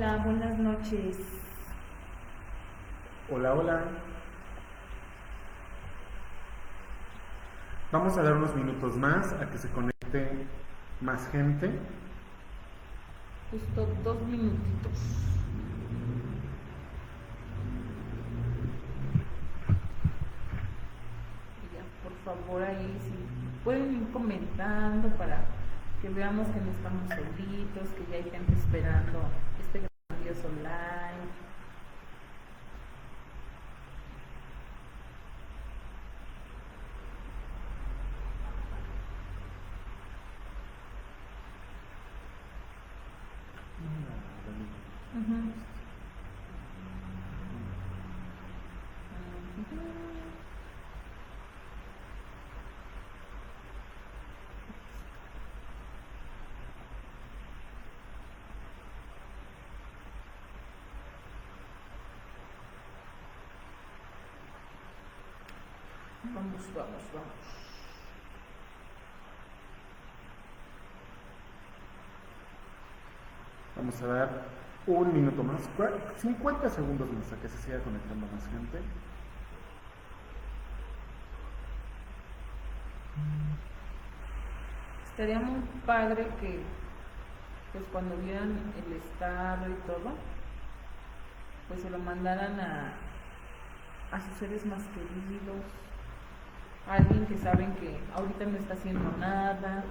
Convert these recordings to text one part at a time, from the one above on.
Hola, buenas noches. Hola, hola. Vamos a dar unos minutos más a que se conecte más gente. Justo 2 minutitos. Y ya, por favor, ahí si pueden ir comentando para que veamos que no estamos solitos, que ya hay gente esperando este grandioso live. Ujú. Vamos, vamos, vamos. Vamos a dar un minuto más, 50 segundos más a que se siga conectando más gente. Estaría muy padre que, pues cuando vieran el estado y todo, pues se lo mandaran a sus seres más queridos, a alguien que saben que ahorita no está haciendo nada.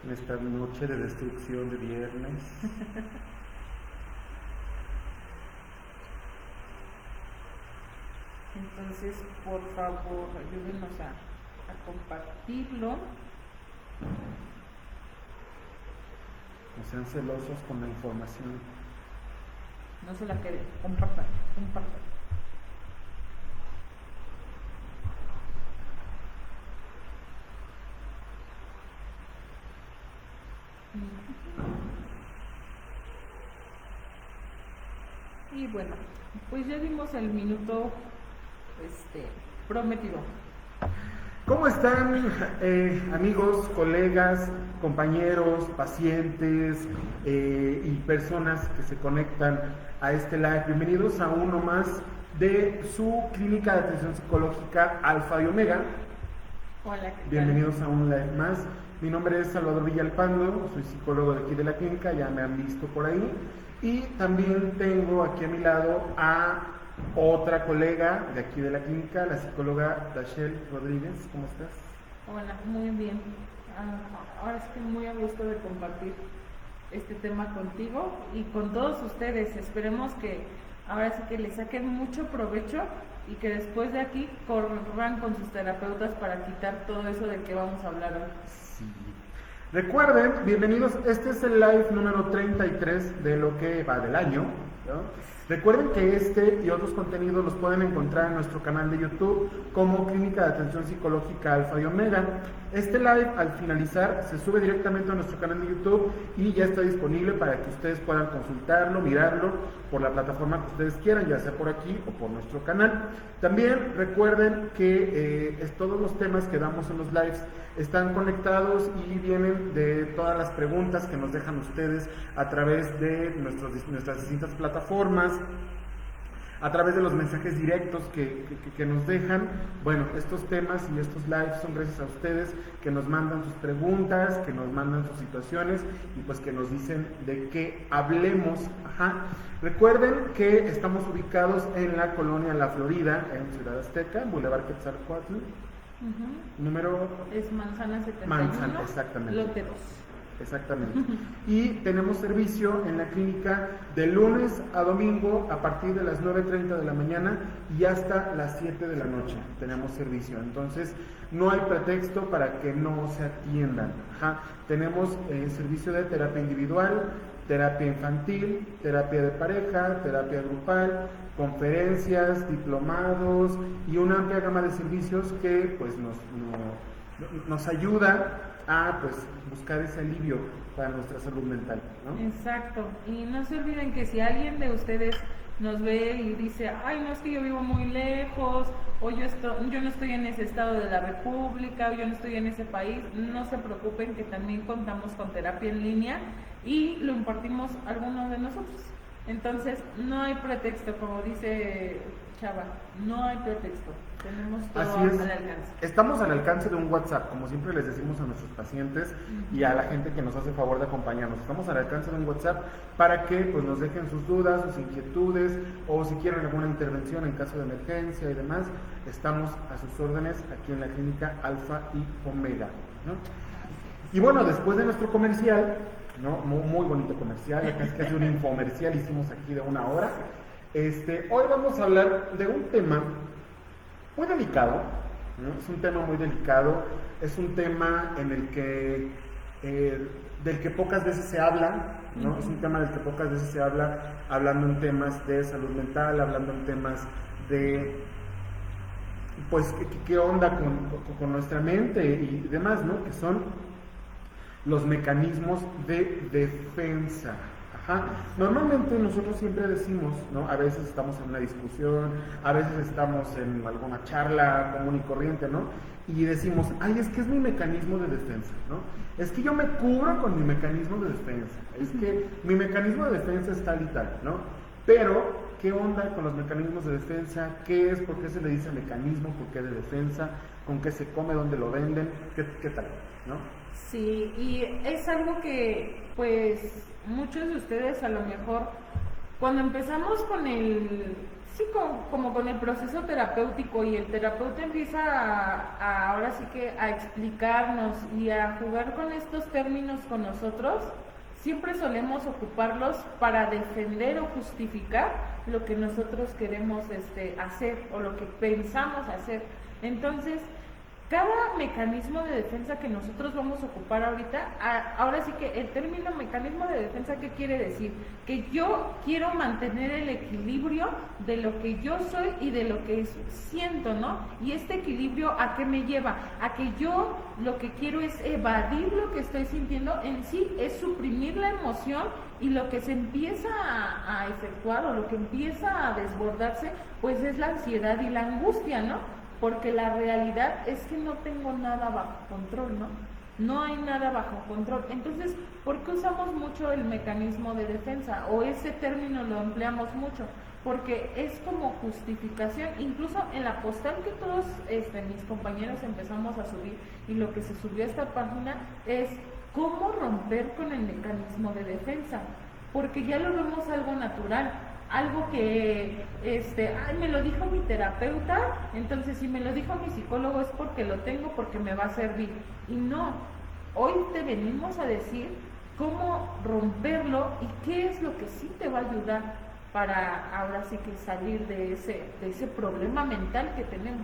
En esta noche de destrucción de viernes. Entonces, por favor, ayúdenos a compartirlo. No sean celosos con la información. No se la queden, compartan, compartan. Y bueno, pues ya dimos el minuto prometido. ¿Cómo están amigos, colegas, compañeros, pacientes y personas que se conectan a este live? Bienvenidos a uno más de su clínica de atención psicológica Alfa y Omega. Hola, ¿qué tal? Bienvenidos a un live más. Mi nombre es Salvador Villalpando, soy psicólogo de aquí de la clínica, ya me han visto por ahí. Y también tengo aquí a mi lado a otra colega de aquí de la clínica, la psicóloga Dachel Rodríguez. ¿Cómo estás? Hola, muy bien. Ahora estoy muy a gusto de compartir este tema contigo y con todos ustedes. Esperemos que ahora sí que le saquen mucho provecho y que después de aquí corran con sus terapeutas para quitar todo eso de que vamos a hablar hoy. Sí. Recuerden, bienvenidos, este es el live número 33 de lo que va del año, ¿no? Recuerden que este y otros contenidos los pueden encontrar en nuestro canal de YouTube como Clínica de Atención Psicológica Alfa y Omega. Este live al finalizar se sube directamente a nuestro canal de YouTube y ya está disponible para que ustedes puedan consultarlo, mirarlo por la plataforma que ustedes quieran, ya sea por aquí o por nuestro canal. También recuerden que todos los temas que damos en los lives están conectados y vienen de todas las preguntas que nos dejan ustedes a través de nuestras distintas plataformas, a través de los mensajes directos que nos dejan. Bueno, estos temas y estos lives son gracias a ustedes que nos mandan sus preguntas, que nos mandan sus situaciones y pues que nos dicen de qué hablemos. Ajá. Recuerden que estamos ubicados en la colonia La Florida, en Ciudad Azteca, Boulevard Quetzalcóatl. Número es Manzana 71, Manzana, exactamente. Lote 2. Exactamente. Y tenemos servicio en la clínica de lunes a domingo a partir de las 9:30 de la mañana y hasta las 7 de la noche. Tenemos servicio. Entonces, no hay pretexto para que no se atiendan. Ajá. Tenemos servicio de terapia individual, terapia infantil, terapia de pareja, terapia grupal, conferencias, diplomados y una amplia gama de servicios que pues nos ayuda a pues buscar ese alivio para nuestra salud mental, ¿no? Exacto, y no se olviden que si alguien de ustedes nos ve y dice, ay, no, es que yo vivo muy lejos, o yo no estoy en ese estado de la República, o yo no estoy en ese país, no se preocupen que también contamos con terapia en línea y lo impartimos a alguno de nosotros. Entonces, no hay pretexto, como dice Chava, no hay pretexto. Tenemos todo Así es. al alcance. Estamos al alcance de un WhatsApp, como siempre les decimos a nuestros pacientes y a la gente que nos hace favor de acompañarnos. Estamos al alcance de un WhatsApp para que pues, nos dejen sus dudas, sus inquietudes o si quieren alguna intervención en caso de emergencia y demás. Estamos a sus órdenes aquí en la clínica Alfa y Omega, ¿no? Y bueno, después de nuestro comercial, ¿no? Muy bonito comercial, acá es casi un infomercial, hicimos aquí de 1 hora. Hoy vamos a hablar de un tema muy delicado, ¿no? Es un tema muy delicado, es un tema en el que del que pocas veces se habla, ¿no? Es un tema del que pocas veces se habla, hablando en temas de salud mental, hablando en temas de pues qué onda con nuestra mente y demás, ¿no? Que son los mecanismos de defensa. Ajá. Normalmente nosotros siempre decimos, ¿no? A veces estamos en una discusión, a veces estamos en alguna charla común y corriente, ¿no? Y decimos, ay, es que es mi mecanismo de defensa, ¿no? Es que yo me cubro con mi mecanismo de defensa, es que mi mecanismo de defensa es tal y tal, ¿no? Pero, ¿qué onda con los mecanismos de defensa? ¿Qué es? ¿Por qué se le dice mecanismo? ¿Por qué de defensa? ¿Con qué se come? ¿Dónde lo venden? ¿Qué tal? ¿No? Sí, y es algo que, pues, muchos de ustedes a lo mejor, cuando empezamos con el, sí, como con el proceso terapéutico y el terapeuta empieza ahora sí que a explicarnos y a jugar con estos términos con nosotros, siempre solemos ocuparlos para defender o justificar lo que nosotros queremos hacer o lo que pensamos hacer. Entonces, cada mecanismo de defensa que nosotros vamos a ocupar ahorita, ahora sí que el término mecanismo de defensa, ¿qué quiere decir? Que yo quiero mantener el equilibrio de lo que yo soy y de lo que siento, ¿no? Y este equilibrio, ¿a qué me lleva? A que yo lo que quiero es evadir lo que estoy sintiendo, en sí es suprimir la emoción, y lo que se empieza a efectuar o lo que empieza a desbordarse, pues es la ansiedad y la angustia, ¿no? Porque la realidad es que no tengo nada bajo control, ¿no? No hay nada bajo control. Entonces, ¿por qué usamos mucho el mecanismo de defensa? O ese término lo empleamos mucho. Porque es como justificación, incluso en la postal que todos mis compañeros empezamos a subir, y lo que se subió a esta página es cómo romper con el mecanismo de defensa. Porque ya lo vemos algo natural. Algo que, me lo dijo mi terapeuta, entonces si me lo dijo mi psicólogo es porque lo tengo, porque me va a servir. Y no, hoy te venimos a decir cómo romperlo y qué es lo que sí te va a ayudar para ahora sí que salir de ese problema mental que tenemos.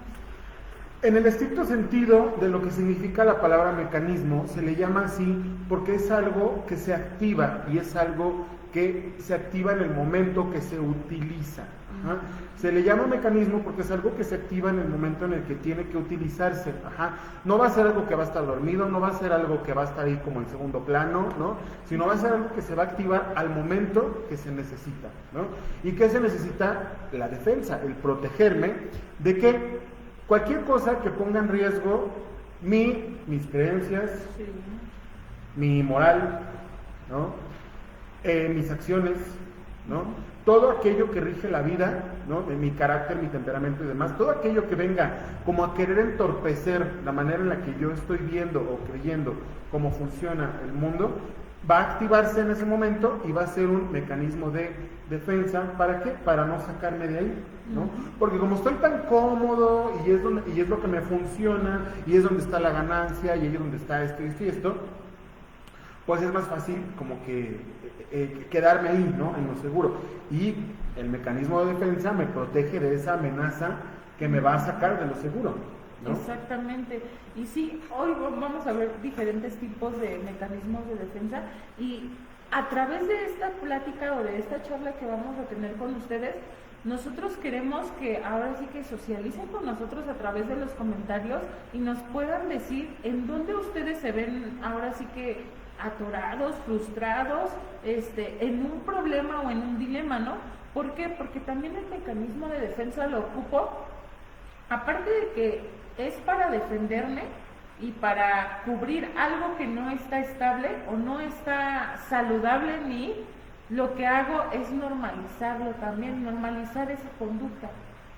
En el estricto sentido de lo que significa la palabra mecanismo, se le llama así porque es algo que se activa y es algo que se activa en el momento que se utiliza. Ajá. Se le llama mecanismo porque es algo que se activa en el momento en el que tiene que utilizarse. Ajá. No va a ser algo que va a estar dormido, no va a ser algo que va a estar ahí como en segundo plano, ¿no? Sino va a ser algo que se va a activar al momento que se necesita, ¿no? ¿Y qué se necesita? La defensa, el protegerme de que cualquier cosa que ponga en riesgo mis creencias, sí, mi moral, ¿no? Mis acciones, ¿no? Todo aquello que rige la vida, ¿no? De mi carácter, mi temperamento y demás, todo aquello que venga como a querer entorpecer la manera en la que yo estoy viendo o creyendo cómo funciona el mundo, va a activarse en ese momento y va a ser un mecanismo de defensa. ¿Para qué? Para no sacarme de ahí, ¿no? Porque como estoy tan cómodo y es lo que me funciona y es donde está la ganancia y ahí es donde está esto y esto, pues es más fácil como que quedarme ahí, ¿no? En lo seguro. Y el mecanismo de defensa me protege de esa amenaza que me va a sacar de lo seguro, ¿no? Exactamente. Y sí, hoy vamos a ver diferentes tipos de mecanismos de defensa, y a través de esta plática o de esta charla que vamos a tener con ustedes, nosotros queremos que ahora sí que socialicen con nosotros a través de los comentarios y nos puedan decir en dónde ustedes se ven ahora sí que atorados, frustrados, en un problema o en un dilema, ¿no? ¿Por qué? Porque también el mecanismo de defensa lo ocupo, aparte de que es para defenderme, y para cubrir algo que no está estable o no está saludable en mí, lo que hago es normalizarlo también, normalizar esa conducta.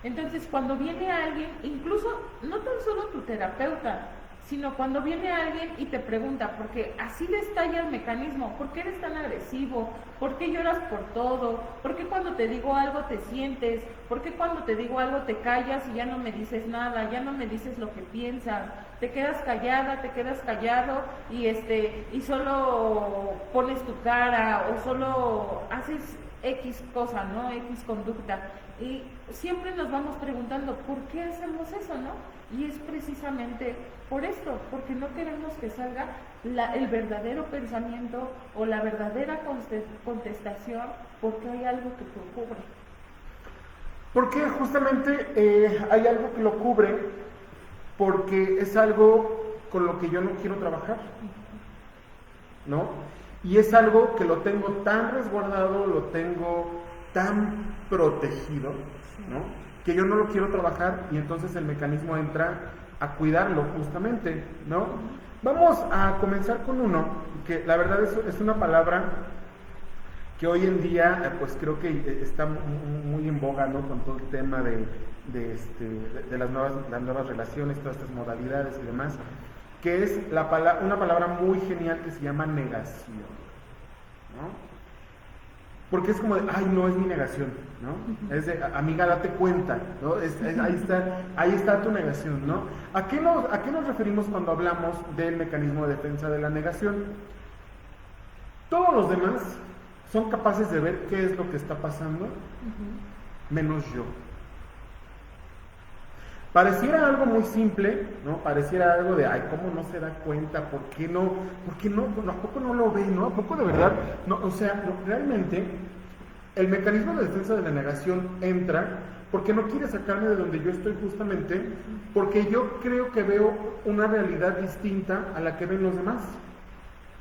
Entonces, cuando viene alguien, incluso no tan solo tu terapeuta, sino cuando viene alguien y te pregunta, porque así le estalla el mecanismo, ¿por qué eres tan agresivo? ¿Por qué lloras por todo? ¿Por qué cuando te digo algo te sientes? ¿Por qué cuando te digo algo te callas y ya no me dices nada, ya no me dices lo que piensas? Te quedas callada, te quedas callado y solo pones tu cara o solo haces X cosa, ¿no? X conducta. Y siempre nos vamos preguntando, ¿por qué hacemos eso, no? Y es precisamente por esto, porque no queremos que salga el verdadero pensamiento o la verdadera contestación, porque hay algo que lo cubre. Porque justamente hay algo que lo cubre, porque es algo con lo que yo no quiero trabajar, ¿no? Y es algo que lo tengo tan resguardado, lo tengo tan protegido, ¿no? Que yo no lo quiero trabajar y entonces el mecanismo entra a cuidarlo justamente, ¿no? Vamos a comenzar con uno, que la verdad es una palabra que hoy en día pues creo que está muy en boga, ¿no? Con todo el tema de las nuevas relaciones, todas estas modalidades y demás, que es una palabra muy genial que se llama negación, ¿no? Porque es como de, ay, no, es mi negación, ¿no? Es de, amiga, date cuenta, ¿no? Ahí está tu negación, ¿no? ¿A qué nos referimos cuando hablamos del mecanismo de defensa de la negación? Todos los demás son capaces de ver qué es lo que está pasando, menos yo. Pareciera algo muy simple, ¿no? Pareciera algo de, ay, ¿cómo no se da cuenta? ¿Por qué no? ¿A poco no lo ve, no? ¿A poco de verdad? No, o sea, realmente el mecanismo de defensa de la negación entra porque no quiere sacarme de donde yo estoy justamente, porque yo creo que veo una realidad distinta a la que ven los demás,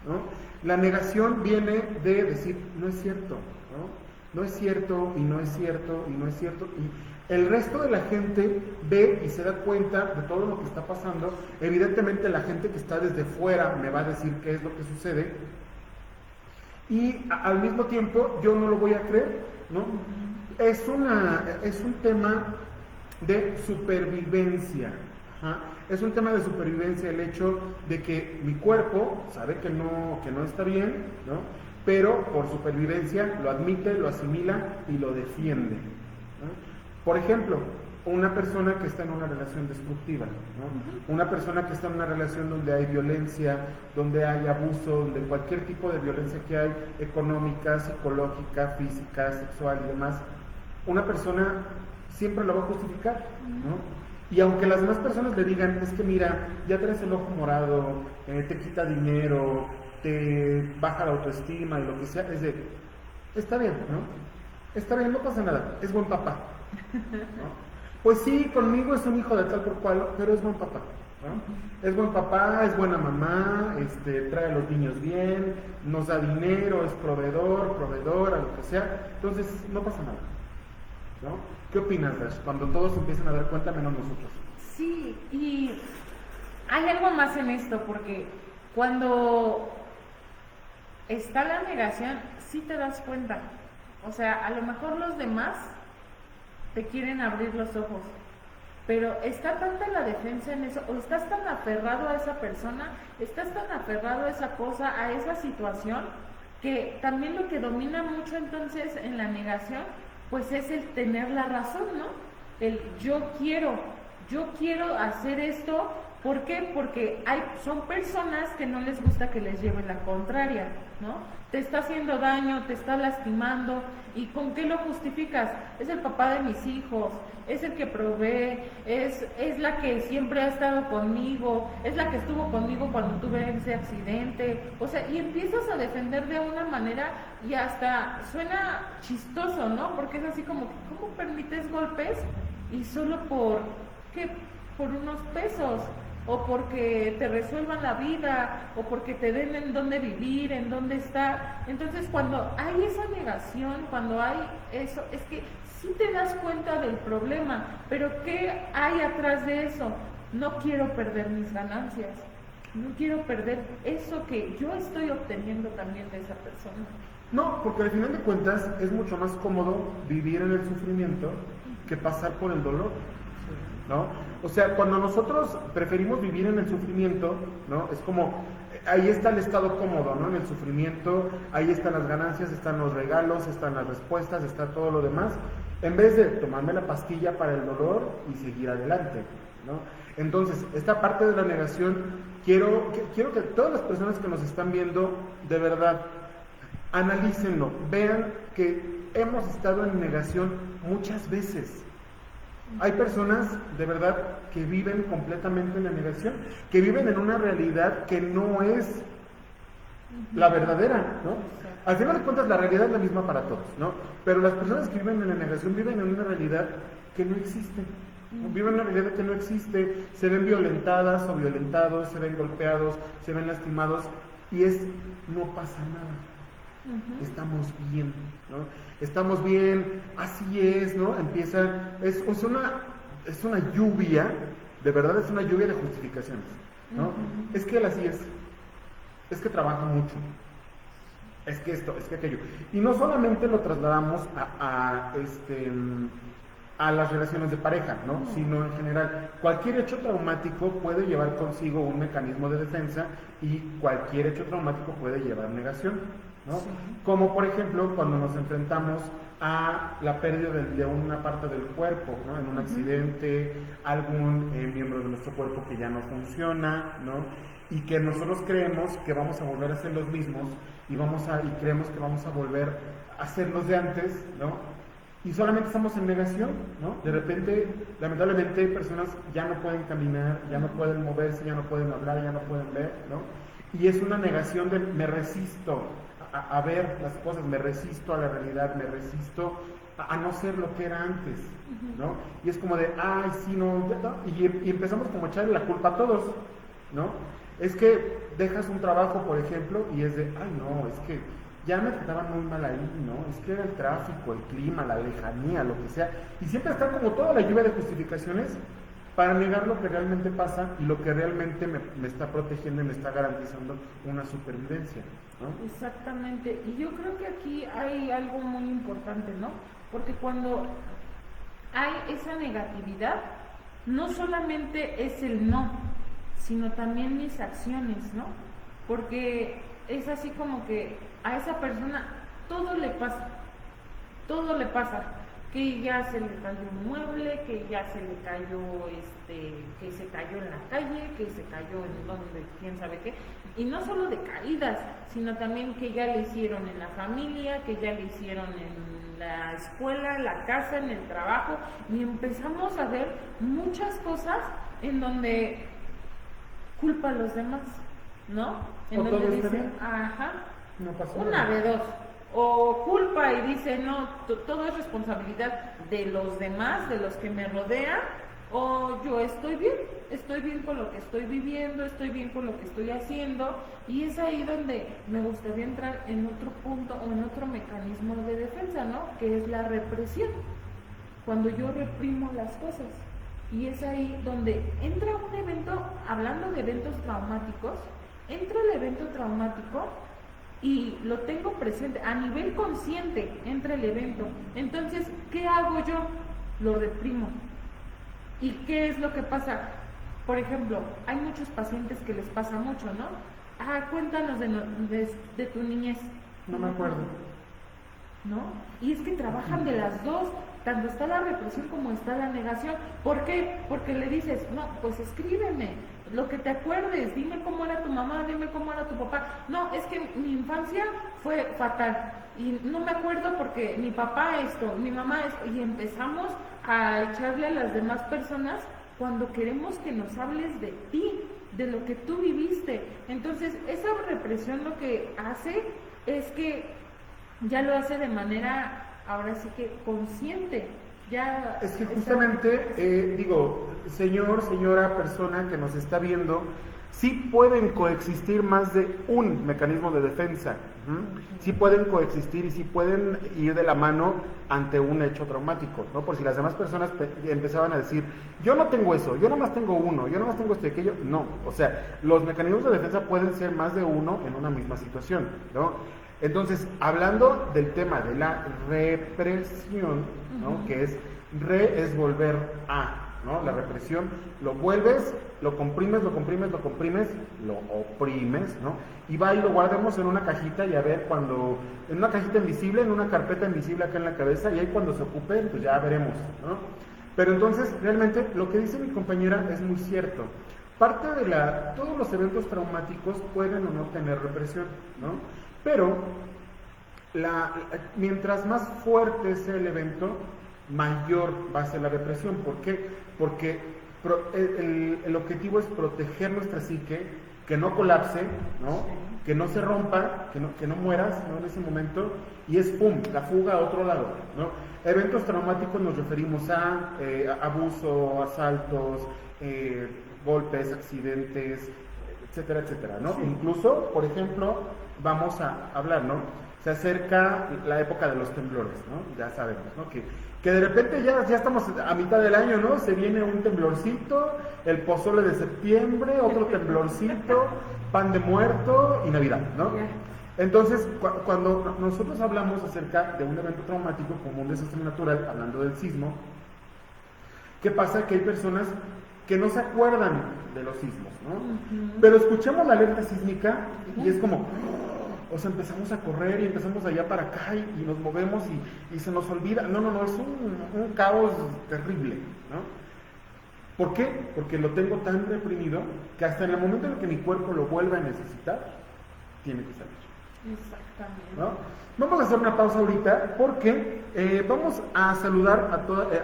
¿no? La negación viene de decir, no es cierto, ¿no? No es cierto, y no es cierto, y no es cierto, y el resto de la gente ve y se da cuenta de todo lo que está pasando. Evidentemente la gente que está desde fuera me va a decir qué es lo que sucede y al mismo tiempo yo no lo voy a creer, ¿no? Es un tema de supervivencia. Ajá. Es un tema de supervivencia el hecho de que mi cuerpo sabe que no está bien, ¿no? Pero por supervivencia lo admite, lo asimila y lo defiende, ¿no? Por ejemplo, una persona que está en una relación destructiva, ¿no? Una persona que está en una relación donde hay violencia, donde hay abuso, donde cualquier tipo de violencia que hay, económica, psicológica, física, sexual y demás, una persona siempre lo va a justificar, ¿no? Y aunque las demás personas le digan, es que mira, ya traes el ojo morado, te quita dinero, te baja la autoestima y lo que sea, es de, está bien, ¿no? Está bien, no pasa nada, es buen papá, ¿no? Pues sí, conmigo es un hijo de tal por cual, pero es buen papá, ¿no? Es buen papá, es buena mamá, trae a los niños bien, nos da dinero, es proveedora, lo que sea, entonces no pasa nada, ¿no? ¿Qué opinas, Dash, cuando todos empiezan a dar cuenta menos nosotros? Sí, y hay algo más en esto, porque cuando está la negación, sí te das cuenta. O sea, a lo mejor los demás te quieren abrir los ojos, pero está tanta la defensa en eso, o estás tan aferrado a esa persona, estás tan aferrado a esa cosa, a esa situación, que también lo que domina mucho entonces en la negación, pues es el tener la razón, ¿no? El yo quiero hacer esto. ¿Por qué? Porque son personas que no les gusta que les lleven la contraria, ¿no? Te está haciendo daño, te está lastimando, ¿y con qué lo justificas? Es el papá de mis hijos, es el que provee, es la que siempre ha estado conmigo, es la que estuvo conmigo cuando tuve ese accidente, o sea, y empiezas a defender de una manera y hasta suena chistoso, ¿no? Porque es así como, ¿cómo permites golpes? Y solo por unos pesos, o porque te resuelvan la vida, o porque te den en dónde vivir, en dónde estar. Entonces, cuando hay esa negación, cuando hay eso, es que sí te das cuenta del problema, pero ¿qué hay atrás de eso? no quiero perder mis ganancias, no quiero perder eso que yo estoy obteniendo también de esa persona. No, porque al final de cuentas es mucho más cómodo vivir en el sufrimiento que pasar por el dolor, ¿no? O sea, cuando nosotros preferimos vivir en el sufrimiento, ¿no? Es como, ahí está el estado cómodo, ¿no? En el sufrimiento, ahí están las ganancias, están los regalos, están las respuestas, está todo lo demás, en vez de tomarme la pastilla para el dolor y seguir adelante, ¿no? Entonces, esta parte de la negación, quiero que todas las personas que nos están viendo, de verdad, analícenlo, vean que hemos estado en negación muchas veces. Hay personas, de verdad, que viven completamente en la negación, que viven en una realidad que no es la verdadera, ¿no? Al final de cuentas, la realidad es la misma para todos, ¿no? Pero las personas que viven en la negación viven en una realidad que no existe. Viven en una realidad que no existe, se ven violentadas o violentados, se ven golpeados, se ven lastimados, y no pasa nada. Estamos bien, ¿no? Estamos bien, así es, ¿no? Es una lluvia, de verdad es una lluvia de justificaciones, ¿no? Es que él así es que trabaja mucho, es que esto, es que aquello. Y no solamente lo trasladamos a las relaciones de pareja, ¿no? Sino en general, cualquier hecho traumático puede llevar consigo un mecanismo de defensa y cualquier hecho traumático puede llevar negación, ¿no? Sí. Como por ejemplo cuando nos enfrentamos a la pérdida de una parte del cuerpo, ¿no? En un accidente, algún miembro de nuestro cuerpo que ya no funciona, ¿no? Y que nosotros creemos que vamos a volver a ser los mismos y creemos que vamos a volver a ser los de antes, ¿no? Y solamente estamos en negación, ¿no? De repente, lamentablemente, personas ya no pueden caminar, ya no pueden moverse, ya no pueden hablar, ya no pueden ver, ¿no? Y es una negación de me resisto a ver las cosas, me resisto a la realidad, me resisto a no ser lo que era antes, ¿no? Y es como de, ay, sí, no, y empezamos como a echarle la culpa a todos, ¿no? Es que dejas un trabajo, por ejemplo, y es de, ay, no, es que ya me trataban muy mal ahí, ¿no? Es que era el tráfico, el clima, la lejanía, lo que sea. Y siempre está como toda la lluvia de justificaciones para negar lo que realmente pasa y lo que realmente me está protegiendo y me está garantizando una supervivencia, ¿no? Exactamente. Y yo creo que aquí hay algo muy importante, ¿no? Porque cuando hay esa negatividad, no solamente es el no, sino también mis acciones, ¿no? Porque es así como que a esa persona todo le pasa, que ya se le cayó un mueble, que ya se le cayó, que se cayó en la calle, que se cayó en donde, quién sabe qué, y no solo de caídas, sino también que ya le hicieron en la familia, que ya le hicieron en la escuela, la casa, en el trabajo, y empezamos a ver muchas cosas en donde culpa a los demás, ¿no? En donde dicen, ajá, no pasó una nada. de dos, o culpa y dice, no, todo es responsabilidad de los demás, de los que me rodean, o yo estoy bien con lo que estoy viviendo, estoy bien con lo que estoy haciendo, y es ahí donde me gustaría entrar en otro punto o en otro mecanismo de defensa, ¿no? Que es la represión, cuando yo reprimo las cosas, y es ahí donde entra un evento, hablando de eventos traumáticos, entra el evento traumático y lo tengo presente, a nivel consciente entra el evento. Entonces, ¿qué hago yo? Lo reprimo. ¿Y qué es lo que pasa? Por ejemplo, hay muchos pacientes que les pasa mucho, ¿no? Cuéntanos de tu niñez. No me acuerdo. ¿No? Y es que trabajan de las dos, tanto está la represión como está la negación. ¿Por qué? Porque le dices, no, pues escríbeme lo que te acuerdes, dime cómo era tu mamá, dime cómo era tu papá. No, es que mi infancia fue fatal y no me acuerdo porque mi papá esto, mi mamá esto, y empezamos a echarle a las demás personas cuando queremos que nos hables de ti, de lo que tú viviste. Entonces, esa represión lo que hace es que ya lo hace de manera, ahora sí que consciente. Ya es que justamente, señora, persona que nos está viendo, sí pueden coexistir más de un mecanismo de defensa Sí pueden coexistir y sí pueden ir de la mano ante un hecho traumático, ¿no? Por si las demás personas empezaban a decir, yo no tengo eso, yo nomás tengo uno, yo nomás tengo esto y aquello. No, o sea, los mecanismos de defensa pueden ser más de uno en una misma situación, ¿no? Entonces, hablando del tema de la represión, ¿no? Que es volver a, ¿no? La represión, lo vuelves, lo comprimes, lo comprimes, lo comprimes, lo oprimes, ¿no? Y va y lo guardemos en una cajita y a ver cuando, en una cajita invisible, en una carpeta invisible acá en la cabeza, y ahí cuando se ocupe, pues ya veremos, ¿no? Pero entonces, realmente, lo que dice mi compañera es muy cierto. Parte de todos los eventos traumáticos pueden o no tener represión, ¿no? Pero, mientras más fuerte sea el evento, mayor va a ser la represión. ¿Por qué? Porque el objetivo es proteger nuestra psique, que no colapse, ¿no? Que no se rompa, que no mueras, ¿no? En ese momento, y es ¡pum!, la fuga a otro lado, ¿no? Eventos traumáticos nos referimos a abuso, asaltos, golpes, accidentes, etcétera, etcétera, ¿no? Incluso, por ejemplo, vamos a hablar, ¿no? Se acerca la época de los temblores, ¿no? Ya sabemos, ¿no? Que de repente ya estamos a mitad del año, ¿no? Se viene un temblorcito, el pozole de septiembre, otro temblorcito, pan de muerto y Navidad, ¿no? Entonces, cuando nosotros hablamos acerca de un evento traumático como un desastre natural, hablando del sismo, ¿qué pasa? Que hay personas que no se acuerdan de los sismos, ¿no? Pero escuchamos la alerta sísmica y es como, o sea, empezamos a correr y empezamos de allá para acá y nos movemos y se nos olvida. No, es un caos terrible, ¿no? ¿Por qué? Porque lo tengo tan reprimido que hasta en el momento en el que mi cuerpo lo vuelva a necesitar, tiene que salir. Exactamente. ¿No? Vamos a hacer una pausa ahorita porque vamos a saludar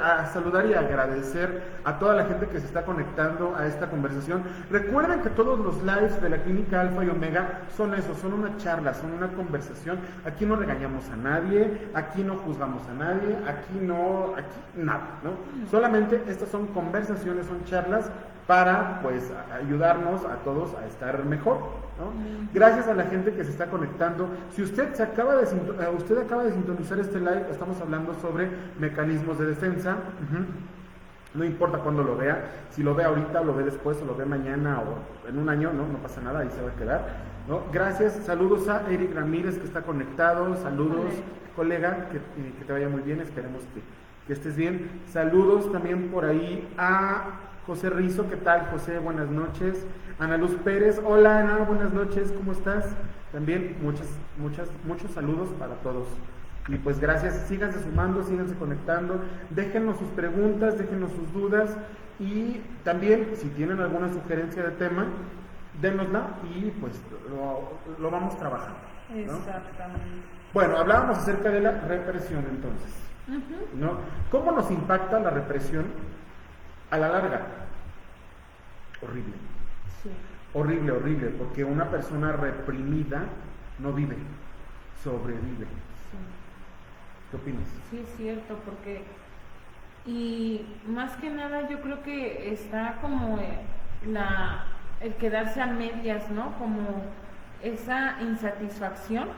a saludar y agradecer a toda la gente que se está conectando a esta conversación. Recuerden que todos los lives de la Clínica Alfa y Omega son eso, son una charla, son una conversación. Aquí no regañamos a nadie, aquí no juzgamos a nadie, aquí nada, ¿no? Solamente estas son conversaciones, son charlas para, pues, ayudarnos a todos a estar mejor, ¿no? Gracias a la gente que se está conectando. Si usted acaba de sintonizar este live, estamos hablando sobre mecanismos de defensa. No importa cuándo lo vea, si lo ve ahorita, o lo ve después, o lo ve mañana, o en un año, no pasa nada, ahí se va a quedar, ¿no? Gracias, saludos a Eric Ramírez que está conectado, saludos, colega, que te vaya muy bien, esperemos que estés bien. Saludos también por ahí a José Rizo, ¿qué tal, José? Buenas noches. Ana Luz Pérez, hola Ana, buenas noches, ¿cómo estás? También muchos saludos para todos. Y pues gracias, síganse sumando, síganse conectando, déjenos sus preguntas, déjenos sus dudas y también si tienen alguna sugerencia de tema, dénosla y pues lo vamos trabajando, ¿no? Exactamente. Bueno, hablábamos acerca de la represión entonces, ¿no? ¿Cómo nos impacta la represión a la larga? Horrible. Sí. Horrible, porque una persona reprimida no vive, sobrevive. Sí. ¿Qué opinas? Sí, es cierto, porque, y más que nada yo creo que está como el quedarse a medias, ¿no? Como esa insatisfacción.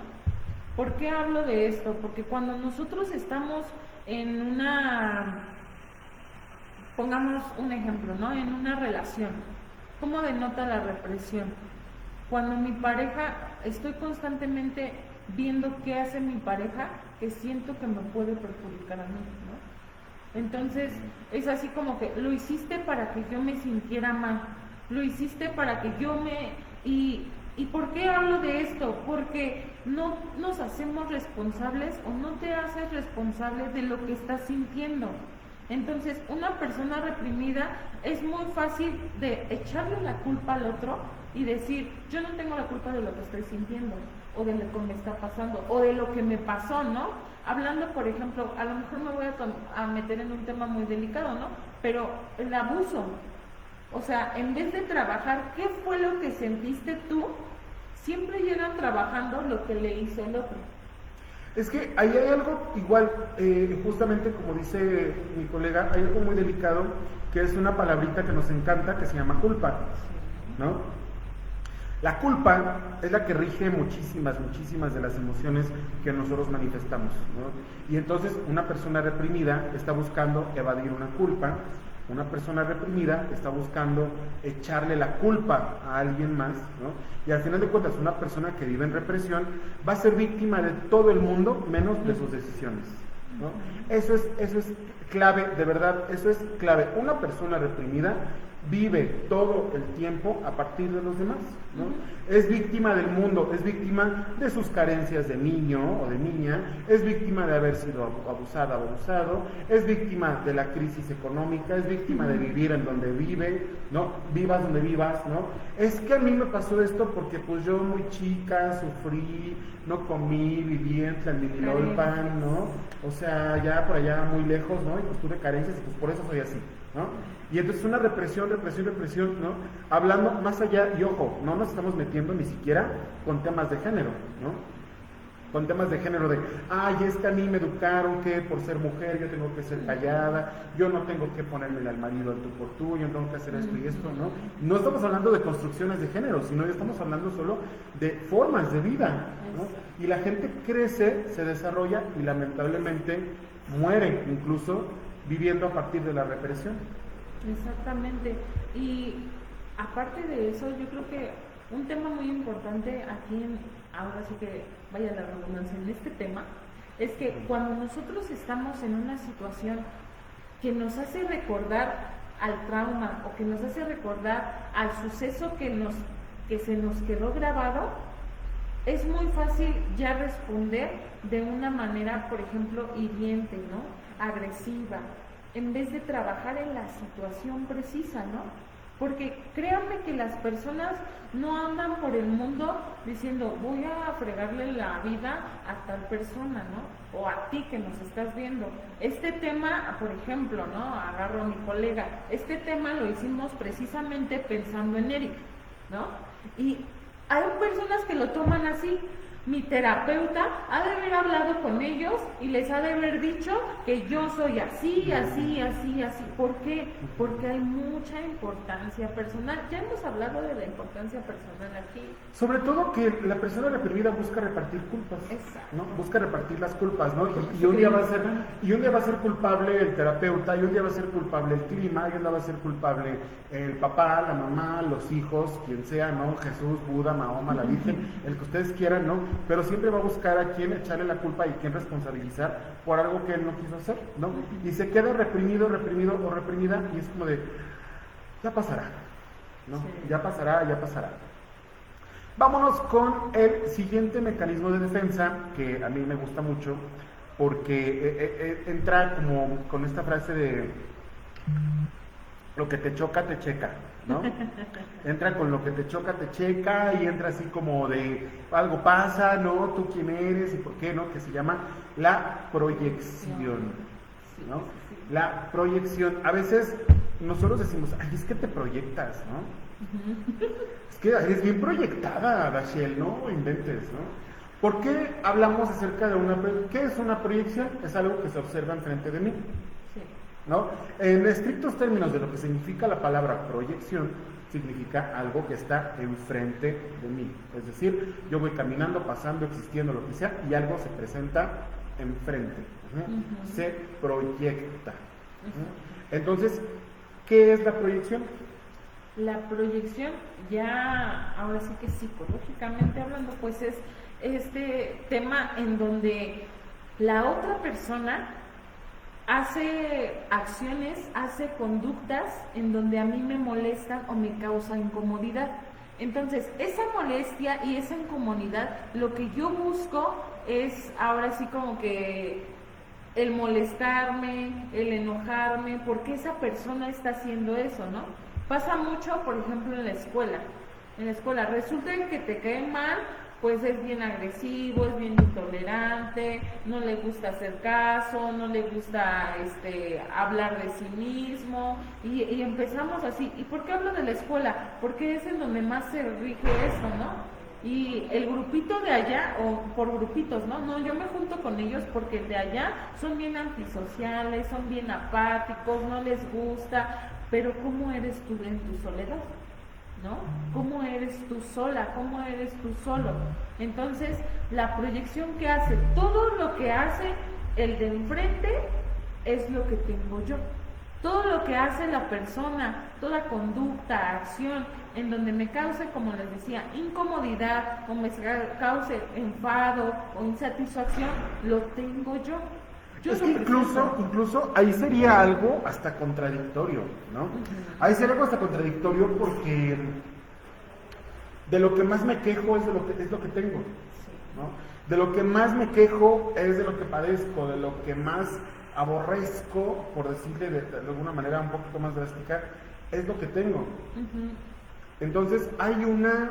¿Por qué hablo de esto? Porque cuando nosotros estamos en pongamos un ejemplo, ¿no? En una relación, ¿cómo denota la represión? Cuando mi pareja, estoy constantemente viendo qué hace mi pareja, que siento que me puede perjudicar a mí, ¿no? Entonces, es así como que lo hiciste para que yo me sintiera mal, lo hiciste para que yo ¿Y por qué hablo de esto? Porque no nos hacemos responsables o no te haces responsable de lo que estás sintiendo. Entonces, una persona reprimida es muy fácil de echarle la culpa al otro y decir, yo no tengo la culpa de lo que estoy sintiendo, o de lo que me está pasando, o de lo que me pasó, ¿no? Hablando, por ejemplo, a lo mejor me voy a meter en un tema muy delicado, ¿no? Pero el abuso, o sea, en vez de trabajar, ¿qué fue lo que sentiste tú? Siempre llegan trabajando lo que le hizo el otro. Es que ahí hay algo igual, justamente como dice mi colega, hay algo muy delicado, que es una palabrita que nos encanta, que se llama culpa, ¿no? La culpa es la que rige muchísimas de las emociones que nosotros manifestamos, ¿no? Y entonces una persona reprimida está buscando evadir una culpa, una persona reprimida está buscando echarle la culpa a alguien más, ¿no? Y al final de cuentas una persona que vive en represión va a ser víctima de todo el mundo menos de sus decisiones, ¿no? Eso es clave, de verdad, eso es clave. Una persona reprimida vive todo el tiempo a partir de los demás, ¿no? Es víctima del mundo, es víctima de sus carencias de niño o de niña, es víctima de haber sido abusada o abusado, es víctima de la crisis económica, es víctima de vivir en donde vive, ¿no? Vivas donde vivas, ¿no? Es que a mí me pasó esto porque pues yo muy chica sufrí, no comí, viví en Tlalnilolpan, ¿no? O sea, ya por allá muy lejos, ¿no? Y pues tuve carencias y pues por eso soy así, ¿no? Y entonces una represión, ¿no? Hablando más allá, y ojo, no nos estamos metiendo ni siquiera con temas de género, ¿no? Con temas de género de, ay, es que a mí me educaron que por ser mujer yo tengo que ser callada, yo no tengo que ponerme al marido al tú por tú, yo no tengo que hacer esto y esto, ¿no? No estamos hablando de construcciones de género, sino ya estamos hablando solo de formas de vida, ¿no? Y la gente crece, se desarrolla y lamentablemente muere incluso viviendo a partir de la represión. Exactamente. Y aparte de eso, yo creo que un tema muy importante aquí, ahora sí que vaya la redundancia en este tema, es que cuando nosotros estamos en una situación que nos hace recordar al trauma o que nos hace recordar al suceso que se nos quedó grabado, es muy fácil ya responder de una manera, por ejemplo, hiriente, ¿no? Agresiva, en vez de trabajar en la situación precisa, ¿no? Porque créanme que las personas no andan por el mundo diciendo voy a fregarle la vida a tal persona, ¿no? O a ti que nos estás viendo. Este tema, por ejemplo, ¿no? Agarro a mi colega, este tema lo hicimos precisamente pensando en Eric, ¿no? Y hay personas que lo toman así. Mi terapeuta ha de haber hablado con ellos y les ha de haber dicho que yo soy así. ¿Por qué? Porque hay mucha importancia personal. Ya hemos hablado de la importancia personal aquí. Sobre todo que la persona reprimida busca repartir culpas, ¿no? Busca repartir las culpas, ¿no? Y un día va a ser culpable el terapeuta, y un día va a ser culpable el clima, y un día va a ser culpable el papá, la mamá, los hijos, quien sea, ¿no? Jesús, Buda, Mahoma, la Virgen, el que ustedes quieran, ¿no? Pero siempre va a buscar a quién echarle la culpa y quién responsabilizar por algo que él no quiso hacer, ¿no? Y se queda reprimido o reprimida y es como de, ya pasará, ¿no? Sí. Ya pasará. Vámonos con el siguiente mecanismo de defensa que a mí me gusta mucho porque entra como con esta frase de lo que te choca, te checa, ¿no? Entra con lo que te choca, te checa y entra así como de algo pasa, ¿no? ¿Tú quién eres y por qué, no? Que se llama la proyección, ¿no? La proyección. A veces nosotros decimos, ay, es que te proyectas, ¿no? Es que eres bien proyectada, Rachel, no inventes, ¿no? ¿Por qué hablamos acerca de qué es una proyección? Es algo que se observa enfrente de mí, ¿no? En estrictos términos de lo que significa la palabra proyección, significa algo que está enfrente de mí. Es decir, yo voy caminando, pasando, existiendo, lo que sea, y algo se presenta enfrente. Se proyecta. Entonces, ¿qué es la proyección? La proyección, ya ahora sí que psicológicamente hablando, pues es este tema en donde la otra persona hace acciones, hace conductas en donde a mí me molestan o me causa incomodidad. Entonces, esa molestia y esa incomodidad, lo que yo busco es ahora sí como que el molestarme, el enojarme, porque esa persona está haciendo eso, ¿no? Pasa mucho, por ejemplo, en la escuela. En la escuela resulta que te cae mal, pues es bien agresivo, es bien intolerante, no le gusta hacer caso, no le gusta hablar de sí mismo, y empezamos así. ¿Y por qué hablo de la escuela? Porque es en donde más se rige eso, ¿no? Y el grupito de allá, o por grupitos, ¿no? Yo me junto con ellos porque de allá son bien antisociales, son bien apáticos, no les gusta, pero ¿cómo eres tú en tu soledad? ¿no? ¿Cómo eres tú sola? ¿Cómo eres tú solo? Entonces, la proyección que hace, todo lo que hace el de enfrente es lo que tengo yo. Todo lo que hace la persona, toda conducta, acción, en donde me cause, como les decía, incomodidad o me cause enfado o insatisfacción, lo tengo yo. Es que incluso ahí sería algo hasta contradictorio, ¿no? Ahí sería algo hasta contradictorio porque de lo que más me quejo es lo que tengo, ¿no? De lo que más me quejo es de lo que padezco, de lo que más aborrezco, por decirle de alguna manera un poquito más drástica, es lo que tengo. Entonces hay una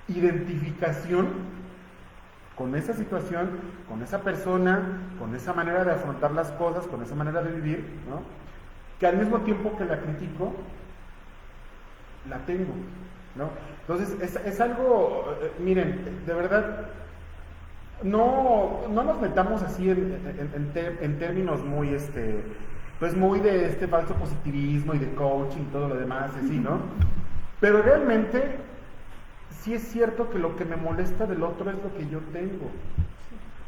identificación con esa situación, con esa persona, con esa manera de afrontar las cosas, con esa manera de vivir, ¿no? Que al mismo tiempo que la critico, la tengo, ¿no? Entonces es algo, miren, de verdad, no nos metamos así en términos muy, pues muy de este falso positivismo y de coaching y todo lo demás, así, ¿no? Pero realmente sí es cierto que lo que me molesta del otro es lo que yo tengo.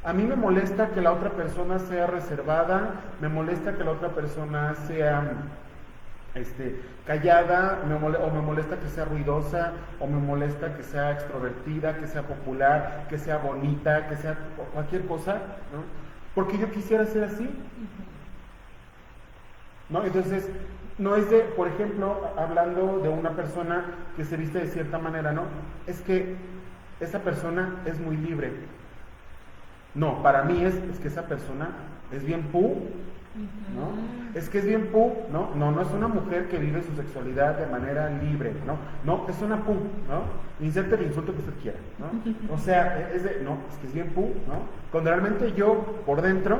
A mí me molesta que la otra persona sea reservada, me molesta que la otra persona sea callada, o me molesta que sea ruidosa, o me molesta que sea extrovertida, que sea popular, que sea bonita, que sea cualquier cosa, ¿no? Porque yo quisiera ser así, ¿no? Entonces, no es de, por ejemplo, hablando de una persona que se viste de cierta manera, ¿no? Es que esa persona es muy libre. No, para mí es que esa persona es bien pu, ¿no? Es que es bien pu, ¿no? No es una mujer que vive su sexualidad de manera libre, ¿no? No, es una pu, ¿no? Inserte el insulto que usted quiera, ¿no? O sea, es que es bien pu, ¿no? Cuando realmente yo, por dentro,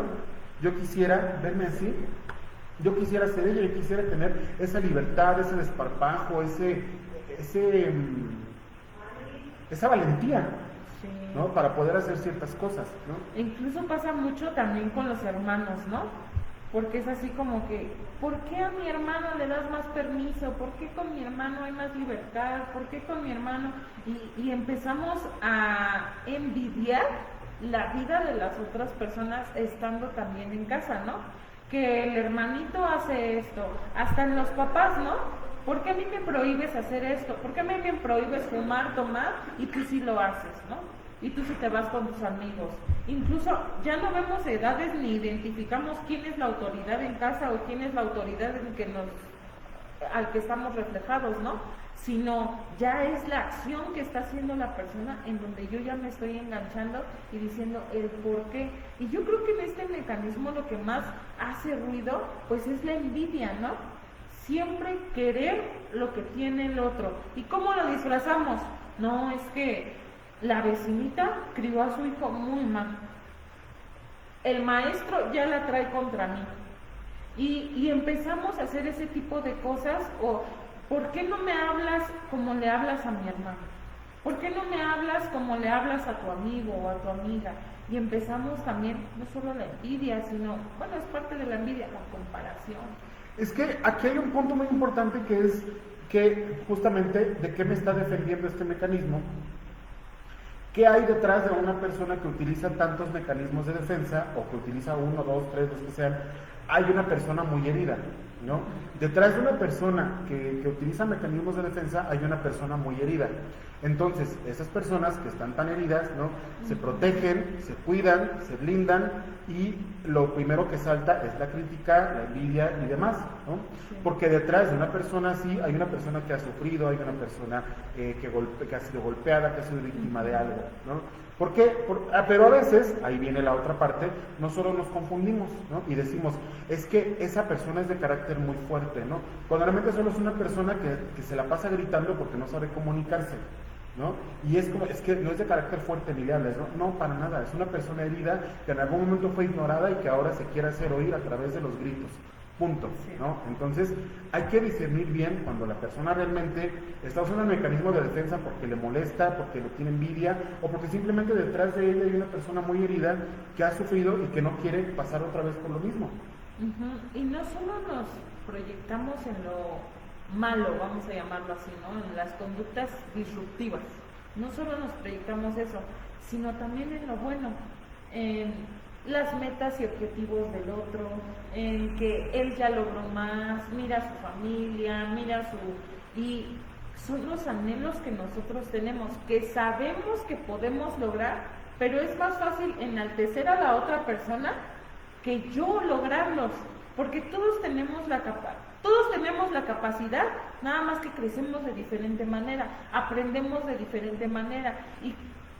yo quisiera verme así, yo quisiera ser ella, yo quisiera tener esa libertad, ese desparpajo, esa valentía, sí, ¿no? Para poder hacer ciertas cosas, ¿no? Incluso pasa mucho también con los hermanos, ¿no? Porque es así como que, ¿por qué a mi hermano le das más permiso? ¿Por qué con mi hermano hay más libertad? ¿Por qué con mi hermano? Y empezamos a envidiar la vida de las otras personas estando también en casa, ¿no? Que el hermanito hace esto, hasta en los papás, ¿no? ¿Por qué a mí me prohíbes hacer esto? ¿Por qué a mí me prohíbes fumar, tomar y tú sí lo haces, ¿no? Y tú sí te vas con tus amigos. Incluso ya no vemos edades ni identificamos quién es la autoridad en casa o quién es la autoridad al que estamos reflejados, ¿no? Sino ya es la acción que está haciendo la persona en donde yo ya me estoy enganchando y diciendo el por qué. Y yo creo que en este mecanismo lo que más hace ruido pues es la envidia, ¿no? Siempre querer lo que tiene el otro. ¿Y cómo lo disfrazamos? No, es que la vecinita crió a su hijo muy mal. El maestro ya la trae contra mí. Y empezamos a hacer ese tipo de cosas o ¿por qué no me hablas como le hablas a mi hermano? ¿Por qué no me hablas como le hablas a tu amigo o a tu amiga? Y empezamos también, no solo la envidia, sino, bueno, es parte de la envidia, la comparación. Es que aquí hay un punto muy importante que es que justamente de qué me está defendiendo este mecanismo. ¿Qué hay detrás de una persona que utiliza tantos mecanismos de defensa o que utiliza 1, 2, 3, los que sean? Hay una persona muy herida, ¿no? Detrás de una persona que utiliza mecanismos de defensa hay una persona muy herida. Entonces, esas personas que están tan heridas, ¿no? Se protegen, se cuidan, se blindan y lo primero que salta es la crítica, la envidia y demás, ¿no? Porque detrás de una persona así hay una persona que ha sufrido, hay una persona que ha sido golpeada, que ha sido víctima de algo, ¿no? ¿Por qué? Pero a veces, ahí viene la otra parte, no solo nos confundimos, ¿no? Y decimos, es que esa persona es de carácter muy fuerte, ¿no? Cuando realmente solo es una persona que se la pasa gritando porque no sabe comunicarse, ¿no? Y es que no es de carácter fuerte ni leales, ¿no? No, para nada, es una persona herida que en algún momento fue ignorada y que ahora se quiere hacer oír a través de los gritos. Punto, ¿no? Entonces hay que discernir bien cuando la persona realmente está usando el mecanismo de defensa porque le molesta, porque le tiene envidia o porque simplemente detrás de ella hay una persona muy herida que ha sufrido y que no quiere pasar otra vez por lo mismo. Y no solo nos proyectamos en lo malo, vamos a llamarlo así, ¿no? En las conductas disruptivas. No solo nos proyectamos eso, sino también en lo bueno, en las metas y objetivos del otro, en que él ya logró más, mira a su familia, y son los anhelos que nosotros tenemos, que sabemos que podemos lograr, pero es más fácil enaltecer a la otra persona que yo lograrlos, porque todos tenemos la capacidad, nada más que crecemos de diferente manera, aprendemos de diferente manera. ¿Y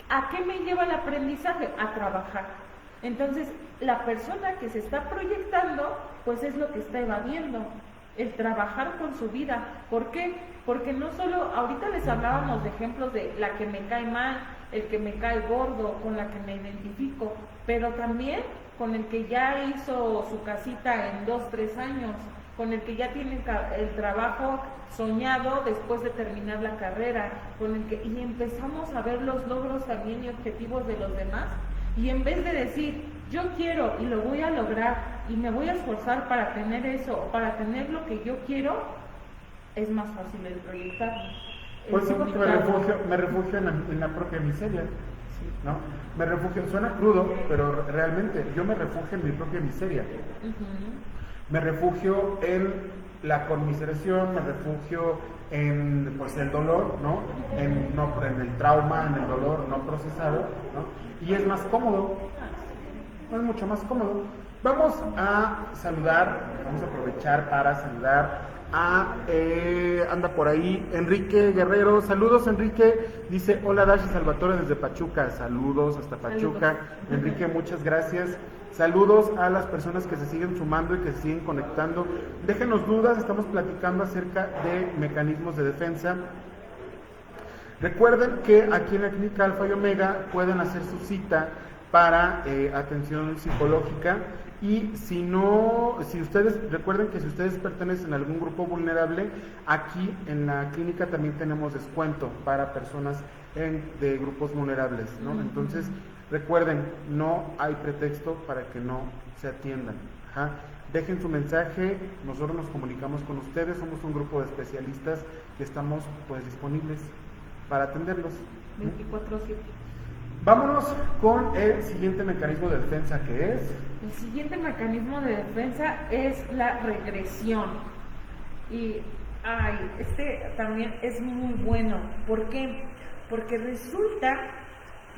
a qué me lleva el aprendizaje? A trabajar. Entonces, la persona que se está proyectando, pues es lo que está evadiendo, el trabajar con su vida. ¿Por qué? Porque no solo, ahorita les hablábamos de ejemplos de la que me cae mal, el que me cae gordo, con la que me identifico, pero también con el que ya hizo su casita en 2-3 años, con el que ya tiene el trabajo soñado después de terminar la carrera, y empezamos a ver los logros también y objetivos de los demás, y en vez de decir, yo quiero y lo voy a lograr y me voy a esforzar para tener eso, o para tener lo que yo quiero, es más fácil el proyectarlo. Pues sí, porque me refugio en la propia miseria, ¿no? Me refugio, suena crudo, pero realmente yo me refugio en mi propia miseria. Me refugio en la conmiseración, me refugio en pues, el dolor, ¿no? En el trauma, en el dolor no procesado, ¿no? Y es más cómodo, es mucho más cómodo. Vamos a saludar, vamos a aprovechar para saludar anda por ahí Enrique Guerrero. Saludos, Enrique. Dice, hola Dashi Salvatore desde Pachuca. Saludos hasta Pachuca. Saludos. Enrique, muchas gracias. Saludos a las personas que se siguen sumando y que se siguen conectando. Déjenos dudas, estamos platicando acerca de mecanismos de defensa. Recuerden que aquí en la Clínica Alfa y Omega pueden hacer su cita para atención psicológica. Y si ustedes, recuerden que si ustedes pertenecen a algún grupo vulnerable, aquí en la clínica también tenemos descuento para personas de grupos vulnerables, ¿no? Entonces, recuerden, no hay pretexto para que no se atiendan. Ajá. Dejen su mensaje, nosotros nos comunicamos con ustedes, somos un grupo de especialistas que estamos pues disponibles para atenderlos. 24/7. Vámonos con el siguiente mecanismo de defensa, que es... El siguiente mecanismo de defensa es la regresión. Y este también es muy bueno. ¿Por qué? Porque resulta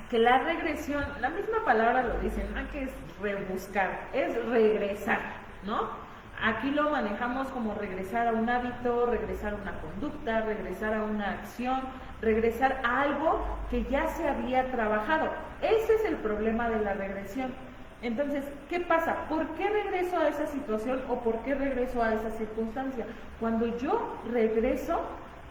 que la regresión, la misma palabra lo dice, no que es rebuscar, es regresar, ¿no? Aquí lo manejamos como regresar a un hábito, regresar a una conducta, regresar a una acción, regresar a algo que ya se había trabajado. Ese es el problema de la regresión. Entonces, ¿qué pasa? ¿Por qué regreso a esa situación o por qué regreso a esa circunstancia? Cuando yo regreso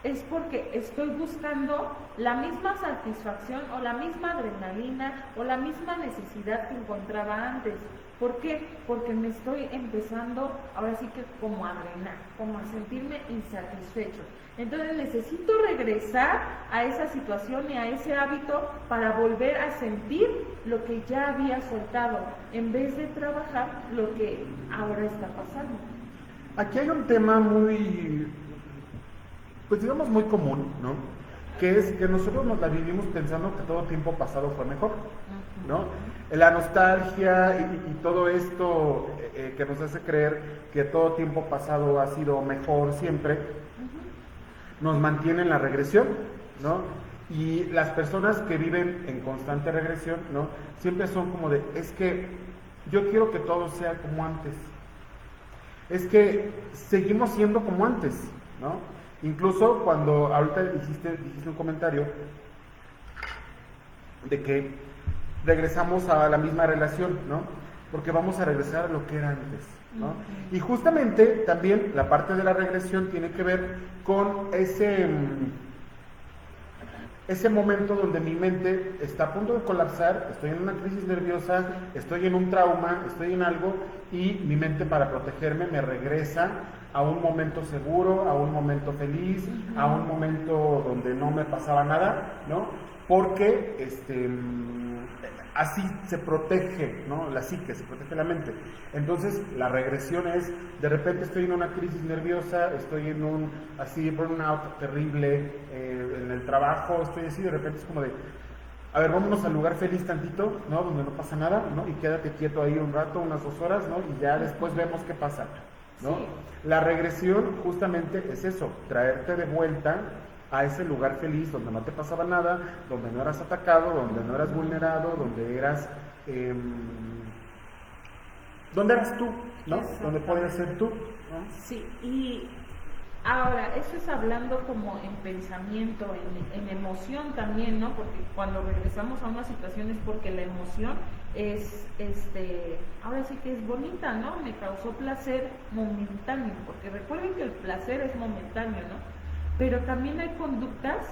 es porque estoy buscando la misma satisfacción o la misma adrenalina o la misma necesidad que encontraba antes. ¿Por qué? Porque me estoy empezando, ahora sí que como a drenar, como a sentirme insatisfecho. Entonces necesito regresar a esa situación y a ese hábito para volver a sentir lo que ya había soltado, en vez de trabajar lo que ahora está pasando. Aquí hay un tema muy, pues digamos muy común, ¿no? Que es que nosotros nos la vivimos pensando que todo tiempo pasado fue mejor, ¿no? La nostalgia y todo esto que nos hace creer que todo tiempo pasado ha sido mejor siempre, nos mantiene en la regresión, ¿no? Y las personas que viven en constante regresión, ¿no? Siempre son como de, es que yo quiero que todo sea como antes, es que seguimos siendo como antes, ¿no? Incluso cuando ahorita dijiste un comentario de que regresamos a la misma relación, ¿no? Porque vamos a regresar a lo que era antes, ¿no? Y justamente también la parte de la regresión tiene que ver con ese momento donde mi mente está a punto de colapsar, estoy en una crisis nerviosa, estoy en un trauma, estoy en algo, y mi mente, para protegerme, me regresa a un momento seguro, a un momento feliz, a un momento donde no me pasaba nada, ¿no? porque así se protege, ¿no? La psique, se protege la mente. Entonces, la regresión es, de repente estoy en una crisis nerviosa, estoy en un así burnout terrible en el trabajo, estoy así, de repente es como de, a ver, vámonos al lugar feliz tantito, ¿no? Donde no pasa nada, ¿no? Y quédate quieto ahí un rato, unas 2 horas, ¿no? Y ya después vemos qué pasa, ¿no? Sí. La regresión justamente es eso, traerte de vuelta a ese lugar feliz donde no te pasaba nada, donde no eras atacado, donde no eras vulnerado, donde eras tú, ¿no? Donde podías ser tú, ¿no? Sí, y ahora, eso es hablando como en pensamiento, en emoción también, ¿no? Porque cuando regresamos a una situación es porque la emoción es, ahora sí que es bonita, ¿no? Me causó placer momentáneo, porque recuerden que el placer es momentáneo, ¿no? Pero también hay conductas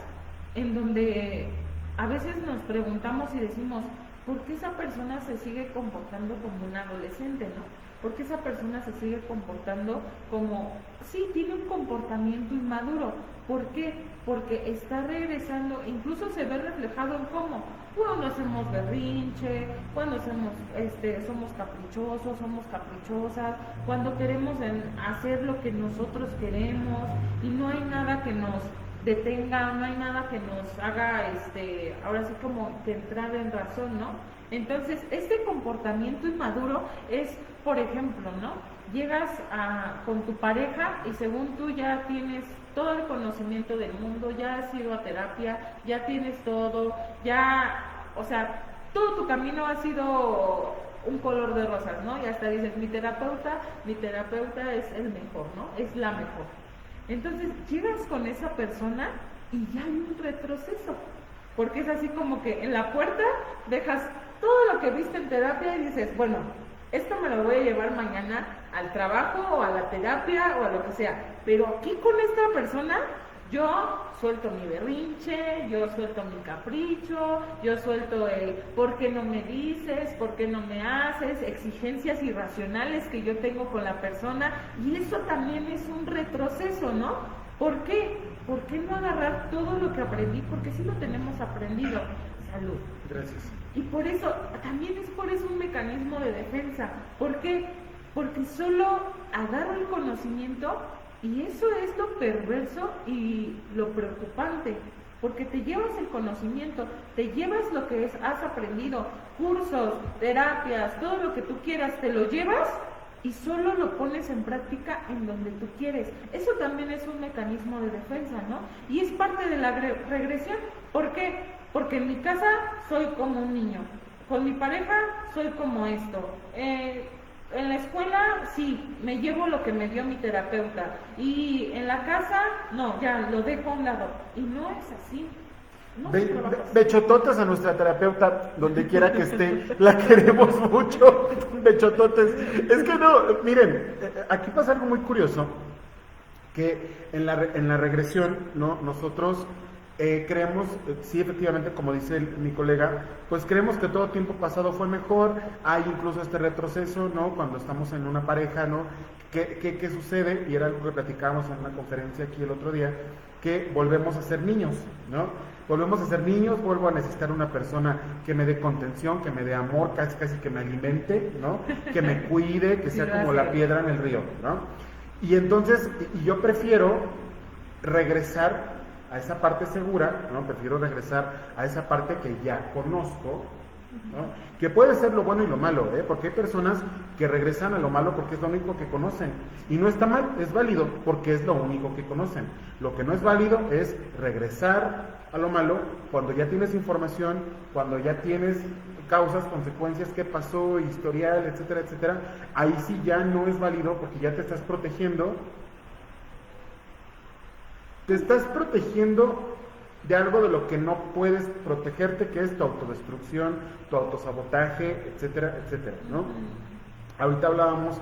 en donde a veces nos preguntamos y decimos, ¿por qué esa persona se sigue comportando como un adolescente, no? ¿Por qué esa persona se sigue comportando como, sí, tiene un comportamiento inmaduro? ¿Por qué? Porque está regresando, incluso se ve reflejado en cómo, cuando hacemos berrinche, cuando somos caprichosos, somos caprichosas, cuando queremos hacer lo que nosotros queremos y no hay nada que nos detenga, no hay nada que nos haga, ahora sí como que entrar en razón, ¿no? Entonces, este comportamiento inmaduro es, por ejemplo, ¿no? Llegas con tu pareja y según tú ya tienes todo el conocimiento del mundo, ya has ido a terapia, ya tienes todo, ya, o sea, todo tu camino ha sido un color de rosas, ¿no? Y hasta dices, mi terapeuta es el mejor, ¿no? Es la mejor. Entonces, llegas con esa persona y ya hay un retroceso, porque es así como que en la puerta dejas todo lo que viste en terapia y dices, bueno, esto me lo voy a llevar mañana al trabajo o a la terapia o a lo que sea, pero aquí con esta persona yo suelto mi berrinche, yo suelto mi capricho, yo suelto el ¿por qué no me dices? ¿Por qué no me haces? Exigencias irracionales que yo tengo con la persona, y eso también es un retroceso, ¿no? ¿Por qué? ¿Por qué no agarrar todo lo que aprendí? Porque sí lo tenemos aprendido. Salud. Gracias. Y por eso, también es por eso un mecanismo de defensa. ¿Por qué? Porque solo agarro el conocimiento y eso es lo perverso y lo preocupante. Porque te llevas el conocimiento, te llevas lo que has aprendido, cursos, terapias, todo lo que tú quieras, te lo llevas y solo lo pones en práctica en donde tú quieres. Eso también es un mecanismo de defensa, ¿no? Y es parte de la regresión. ¿Por qué? Porque en mi casa soy como un niño, con mi pareja soy como esto, en la escuela sí, me llevo lo que me dio mi terapeuta, y en la casa no, ya lo dejo a un lado, y no es así. No Bechototes a nuestra terapeuta, donde quiera que esté, la queremos mucho, bechototes. Es que no, miren, aquí pasa algo muy curioso, que en la regresión, ¿no? Nosotros creemos, sí, efectivamente, como dice mi colega, pues creemos que todo tiempo pasado fue mejor. Hay incluso este retroceso, ¿no? Cuando estamos en una pareja, ¿no? ¿Qué sucede? Y era algo que platicábamos en una conferencia aquí el otro día, que volvemos a ser niños, ¿no? Volvemos a ser niños, vuelvo a necesitar una persona que me dé contención, que me dé amor, casi que me alimente, ¿no? Que me cuide, que sea como la piedra en el río, ¿no? Y entonces, yo prefiero regresar a esa parte segura, ¿no? Prefiero regresar a esa parte que ya conozco, ¿no? Que puede ser lo bueno y lo malo, porque hay personas que regresan a lo malo porque es lo único que conocen, y no está mal, es válido porque es lo único que conocen. Lo que no es válido es regresar a lo malo cuando ya tienes información, cuando ya tienes causas, consecuencias, qué pasó, historial, etcétera, etcétera. Ahí sí ya no es válido porque ya te estás protegiendo. Te estás protegiendo de algo de lo que no puedes protegerte, que es tu autodestrucción, tu autosabotaje, etcétera, etcétera, ¿no? Ahorita hablábamos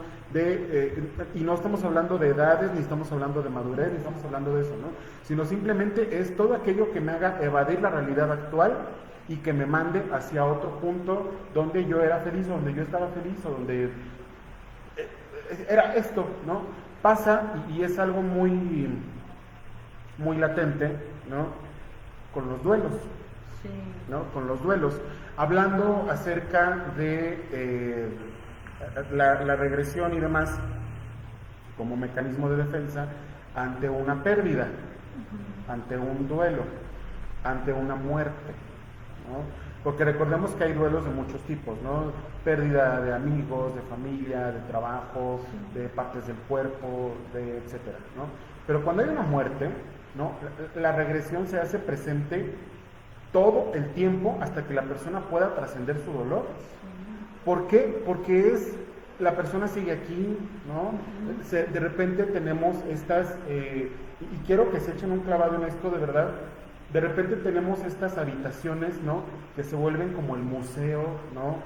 y no estamos hablando de edades, ni estamos hablando de madurez, ni estamos hablando de eso, ¿no? Sino simplemente es todo aquello que me haga evadir la realidad actual y que me mande hacia otro punto donde yo era feliz, o donde yo estaba feliz, o donde era esto, ¿no? Pasa y es algo muy latente, ¿no? Con los duelos, Sí. ¿no? Con los duelos. Hablando acerca de la regresión y demás como mecanismo de defensa ante una pérdida, ante un duelo, ante una muerte, ¿no? Porque recordemos que hay duelos de muchos tipos, ¿no? Pérdida de amigos, de familia, de trabajo, de partes del cuerpo, de etcétera, ¿no? Pero cuando hay una muerte, ¿no? La regresión se hace presente todo el tiempo hasta que la persona pueda trascender su dolor. ¿Por qué? Porque la persona sigue aquí, ¿no? De repente tenemos estas, y quiero que se echen un clavado en esto de verdad, de repente tenemos estas habitaciones, ¿no? Que se vuelven como el museo, ¿no?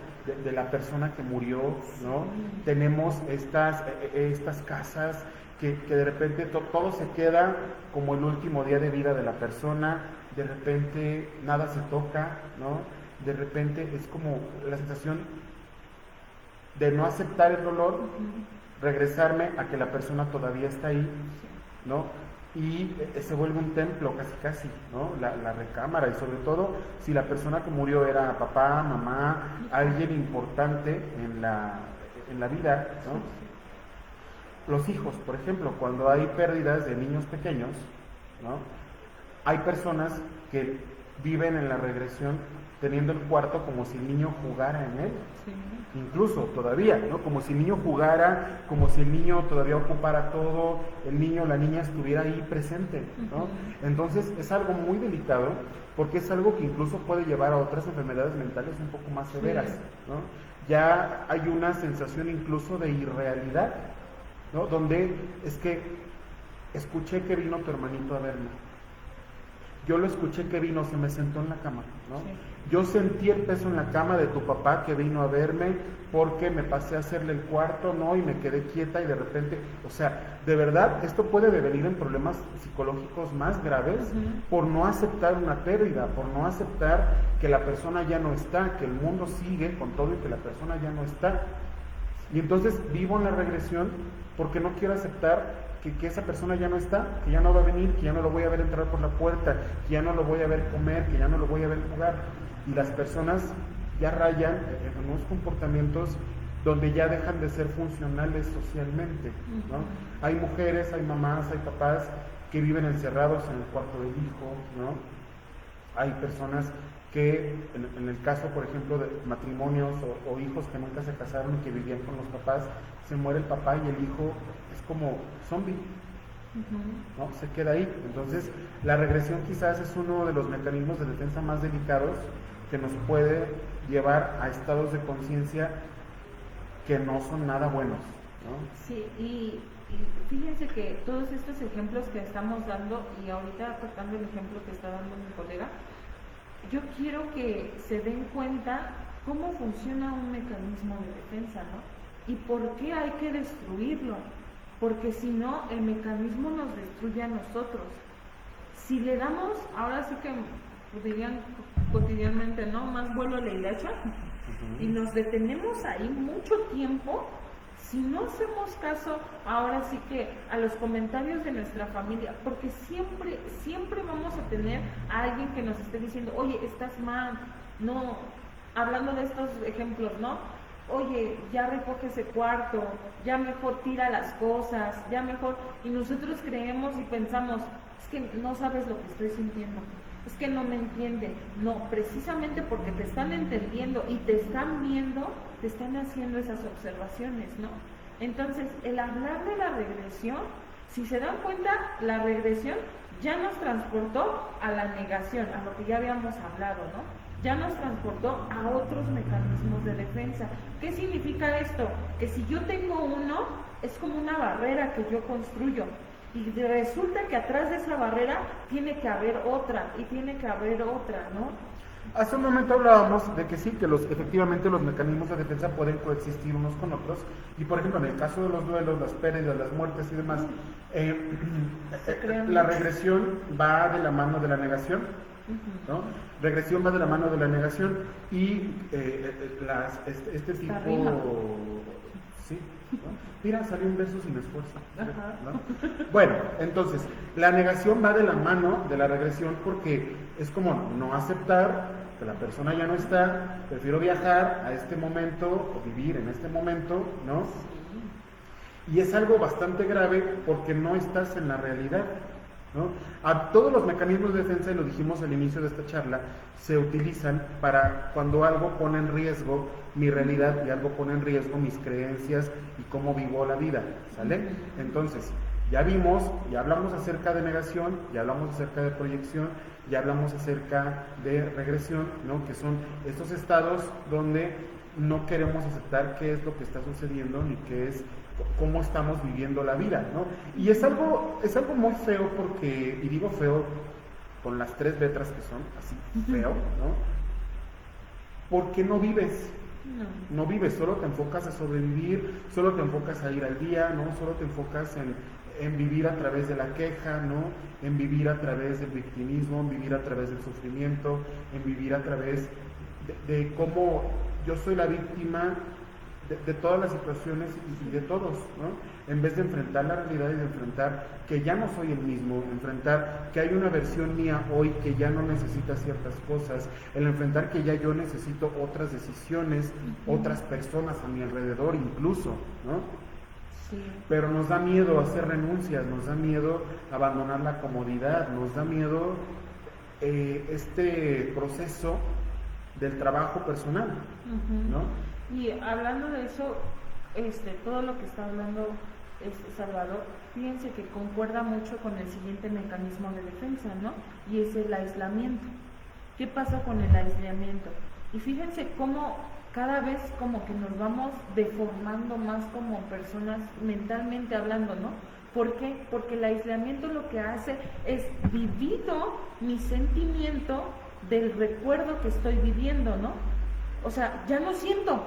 De la persona que murió, ¿no? Tenemos estas casas que de repente todo se queda como el último día de vida de la persona, de repente nada se toca, ¿no? De repente es como la sensación de no aceptar el dolor, regresarme a que la persona todavía está ahí, ¿no? Y se vuelve un templo casi, ¿no? La recámara, y sobre todo si la persona que murió era papá, mamá, alguien importante en la vida, ¿no? Los hijos, por ejemplo, cuando hay pérdidas de niños pequeños, ¿no? Hay personas que viven en la regresión teniendo el cuarto como si el niño jugara en él. Sí. Incluso todavía, ¿no? Como si el niño jugara, como si el niño todavía ocupara todo, el niño o la niña estuviera ahí presente, ¿no? Entonces es algo muy delicado, porque es algo que incluso puede llevar a otras enfermedades mentales un poco más severas, ¿no? Ya hay una sensación incluso de irrealidad, ¿no? Donde es que escuché que vino tu hermanito a verme. Yo lo escuché que vino, se me sentó en la cama, ¿no? Sí. Yo sentí el peso en la cama de tu papá que vino a verme porque me pasé a hacerle el cuarto, ¿no? Y me quedé quieta y de repente, o sea, de verdad, esto puede devenir en problemas psicológicos más graves por no aceptar una pérdida, por no aceptar que la persona ya no está, que el mundo sigue con todo y que la persona ya no está. Y entonces vivo en la regresión porque no quiero aceptar que esa persona ya no está, que ya no va a venir, que ya no lo voy a ver entrar por la puerta, que ya no lo voy a ver comer, que ya no lo voy a ver jugar. Y las personas ya rayan en unos comportamientos donde ya dejan de ser funcionales socialmente, ¿no? Hay mujeres, hay mamás, hay papás que viven encerrados en el cuarto del hijo, ¿no? Hay personas que, en el caso, por ejemplo, de matrimonios o hijos que nunca se casaron y que vivían con los papás, se muere el papá y el hijo es como zombie, ¿no? Se queda ahí. Entonces, la regresión quizás es uno de los mecanismos de defensa más delicados que nos puede llevar a estados de conciencia que no son nada buenos, ¿no? Sí, y fíjense que todos estos ejemplos que estamos dando, y ahorita tocando el ejemplo que está dando mi colega, yo quiero que se den cuenta cómo funciona un mecanismo de defensa, ¿no? Y por qué hay que destruirlo, porque si no, el mecanismo nos destruye a nosotros. Si le damos, ahora sí que dirían cotidianmente, ¿no? Más vuelo a la hilacha, y nos detenemos ahí mucho tiempo, si no hacemos caso, ahora sí que a los comentarios de nuestra familia, porque siempre vamos a tener a alguien que nos esté diciendo, oye, estás mal, no, hablando de estos ejemplos, ¿no? Oye, ya recoge ese cuarto, ya mejor tira las cosas, ya mejor, y nosotros creemos y pensamos, es que no sabes lo que estoy sintiendo, es que no me entienden. No, precisamente porque te están entendiendo y te están viendo, te están haciendo esas observaciones, ¿no? Entonces, el hablar de la regresión, si se dan cuenta, la regresión ya nos transportó a la negación, a lo que ya habíamos hablado, ¿no? Ya nos transportó a otros mecanismos de defensa. ¿Qué significa esto? Que si yo tengo uno, es como una barrera que yo construyo. Y resulta que atrás de esa barrera tiene que haber otra, y tiene que haber otra, ¿no? Hace un momento hablábamos de que sí, que efectivamente los mecanismos de defensa pueden coexistir unos con otros, y por ejemplo en el caso de los duelos, las pérdidas, las muertes y demás, la regresión va de la mano de la negación, ¿no? Regresión va de la mano de la negación, y este tipo... ¿Sí? ¿no? Mira, salió un verso sin esfuerzo. Ajá. ¿No? Bueno, entonces, la negación va de la mano de la regresión porque es como no aceptar que la persona ya no está, prefiero viajar a este momento o vivir en este momento, ¿no? Y es algo bastante grave porque no estás en la realidad, ¿no? Todos los mecanismos de defensa, y lo dijimos al inicio de esta charla, se utilizan para cuando algo pone en riesgo mi realidad y algo pone en riesgo mis creencias y cómo vivo la vida, ¿sale? Entonces, ya vimos, ya hablamos acerca de negación, ya hablamos acerca de proyección, ya hablamos acerca de regresión, ¿no? Que son estos estados donde no queremos aceptar qué es lo que está sucediendo ni qué es cómo estamos viviendo la vida, ¿no? Y es algo muy feo porque, y digo feo con las 3 letras que son así, feo, ¿no? Porque no vives. No vives, solo te enfocas a sobrevivir, solo te enfocas a ir al día, ¿no? Solo te enfocas en vivir a través de la queja, ¿no? En vivir a través del victimismo, en vivir a través del sufrimiento, en vivir a través de cómo yo soy la víctima de todas las situaciones y de todos, ¿no? En vez de enfrentar la realidad y de enfrentar que ya no soy el mismo, enfrentar que hay una versión mía hoy que ya no necesita ciertas cosas, el enfrentar que ya yo necesito otras decisiones, otras personas a mi alrededor incluso, ¿no? Sí. Pero nos da miedo hacer renuncias, nos da miedo abandonar la comodidad, nos da miedo este proceso del trabajo personal, ¿no? Y hablando de eso, todo lo que está hablando Salvador, fíjense que concuerda mucho con el siguiente mecanismo de defensa, ¿no? Y es el aislamiento. ¿Qué pasa con el aislamiento? Y fíjense cómo cada vez como que nos vamos deformando más como personas mentalmente hablando, ¿no? ¿Por qué? Porque el aislamiento lo que hace es divido mi sentimiento del recuerdo que estoy viviendo, ¿no? O sea, ya no siento,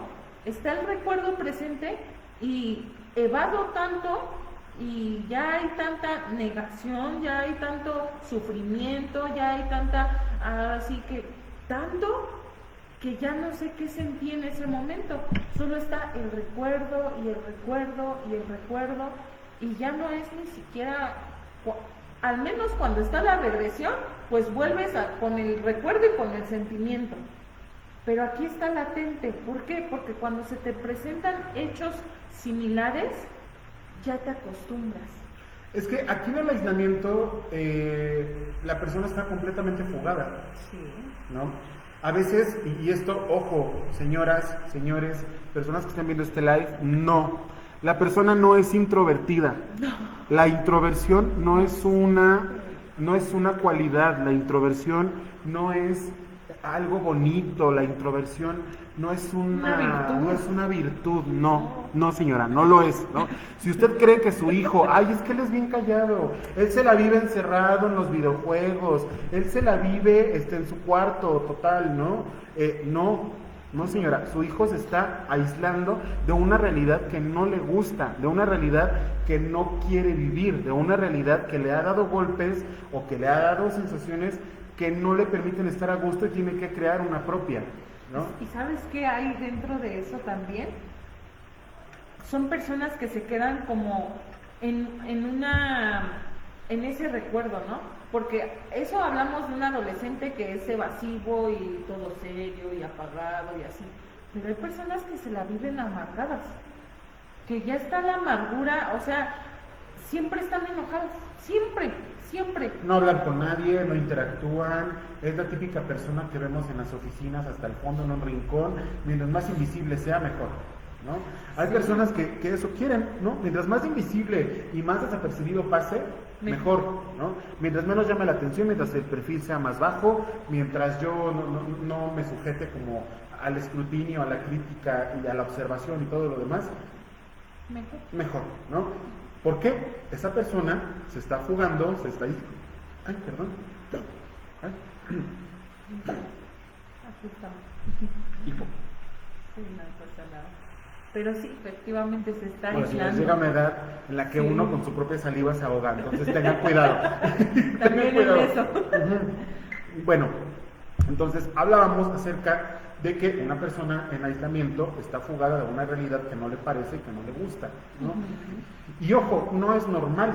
está el recuerdo presente y evado tanto y ya hay tanta negación, ya hay tanto sufrimiento, ya hay tanta, así que tanto que ya no sé qué sentí en ese momento, solo está el recuerdo y el recuerdo y el recuerdo y ya no es ni siquiera, al menos cuando está la regresión, pues vuelves con el recuerdo y con el sentimiento. Pero aquí está latente. ¿Por qué? Porque cuando se te presentan hechos similares, ya te acostumbras. Es que aquí en el aislamiento la persona está completamente fugada. Sí. ¿No? A veces, y esto, ojo, señoras, señores, personas que están viendo este live, no. La persona no es introvertida. No. La introversión no es una cualidad. La introversión no es algo bonito, la introversión no es una virtud, no señora, no lo es, ¿no? Si usted cree que su hijo, es que él es bien callado, él se la vive encerrado en los videojuegos, él se la vive en su cuarto total, ¿no? No señora, su hijo se está aislando de una realidad que no le gusta, de una realidad que no quiere vivir, de una realidad que le ha dado golpes o que le ha dado sensaciones que no le permiten estar a gusto y tiene que crear una propia, ¿no? ¿Y sabes qué hay dentro de eso también? Son personas que se quedan como en ese recuerdo, ¿no? Porque eso hablamos de un adolescente que es evasivo y todo serio y apagado y así, pero hay personas que se la viven amargadas, que ya está la amargura, o sea, siempre están enojados, siempre. No hablan con nadie, no interactúan, es la típica persona que vemos en las oficinas hasta el fondo en un rincón, mientras más invisible sea mejor, ¿no? Hay personas que eso quieren, ¿no? Mientras más invisible y más desapercibido pase, mejor, ¿no? Mientras menos llame la atención, mientras el perfil sea más bajo, mientras yo no me sujete como al escrutinio, a la crítica y a la observación y todo lo demás, mejor, ¿no? ¿Por qué? Esa persona se está fugando, se está... Ay, perdón. Aquí estamos. Hijo. Sí, no pasa nada. Pero sí, efectivamente se está aislando. Bueno, si llega una edad en la que uno con su propia saliva se ahoga, entonces tengan cuidado. También en eso. Bueno, entonces hablábamos acerca de que una persona en aislamiento está fugada de una realidad que no le parece y que no le gusta, ¿no? Y ojo, no es normal,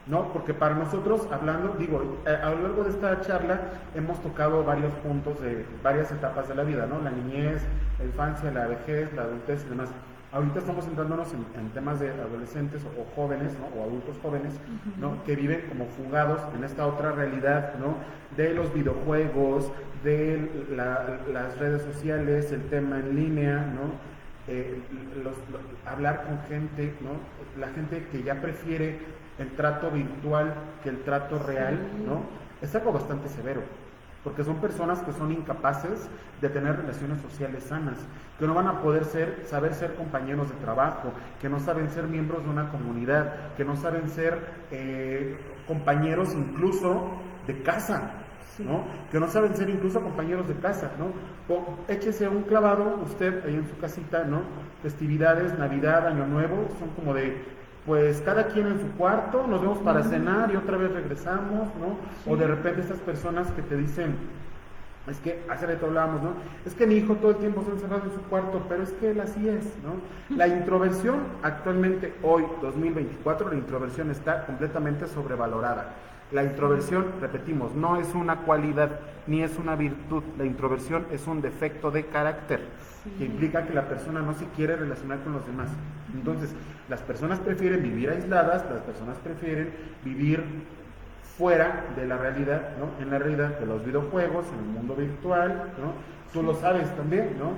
¿no? Porque para nosotros, hablando, digo, a lo largo de esta charla hemos tocado varios puntos de varias etapas de la vida, ¿no? La niñez, la infancia, la vejez, la adultez y demás. Ahorita estamos centrándonos en temas de adolescentes o jóvenes, ¿no? O adultos jóvenes, ¿no? Que viven como fugados en esta otra realidad, ¿no? De los videojuegos, de las redes sociales, el tema en línea, ¿no? Hablar con gente, ¿no? La gente que ya prefiere el trato virtual que el trato real, ¿no? Es algo bastante severo, porque son personas que son incapaces de tener relaciones sociales sanas, que no van a poder saber ser compañeros de trabajo, que no saben ser miembros de una comunidad, que no saben ser compañeros incluso de casa, ¿no? Que no saben ser incluso compañeros de casa, ¿no? Échese un clavado usted ahí en su casita, ¿no? Festividades, Navidad, Año Nuevo, son como de, pues cada quien en su cuarto, nos vemos para cenar y otra vez regresamos, ¿no? O de repente estas personas que te dicen, es que hace rato hablábamos, ¿no? Es que mi hijo todo el tiempo se ha encerrado en su cuarto, pero es que él así es, ¿no? La introversión actualmente, hoy, 2024, la introversión está completamente sobrevalorada. La introversión, repetimos, no es una cualidad ni es una virtud. La introversión es un defecto de carácter que implica que la persona no se quiere relacionar con los demás. Entonces, las personas prefieren vivir aisladas, las personas prefieren vivir fuera de la realidad, ¿no? En la realidad de los videojuegos, en el mundo virtual, ¿no? Tú lo sabes también, ¿no?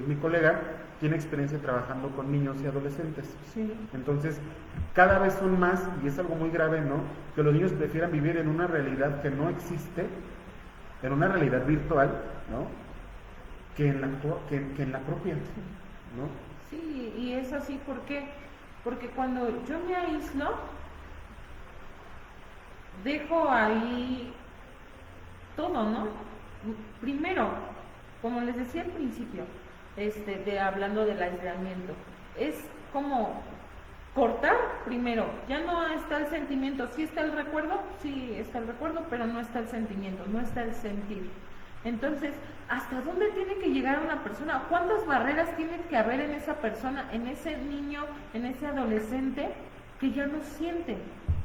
Mi colega tiene experiencia trabajando con niños y adolescentes. Sí. Entonces, cada vez son más, y es algo muy grave, ¿no? Que los niños prefieran vivir en una realidad que no existe, en una realidad virtual, ¿no? Que en la propia, ¿no? Sí, y es así, ¿por qué? Porque cuando yo me aíslo, dejo ahí todo, ¿no? Primero, como les decía al principio, hablando del aislamiento, es como cortar primero, ya no está el sentimiento, sí está el recuerdo, sí está el recuerdo, pero no está el sentimiento, no está el sentir. Entonces, ¿hasta dónde tiene que llegar una persona? ¿Cuántas barreras tiene que haber en esa persona, en ese niño, en ese adolescente que ya no siente,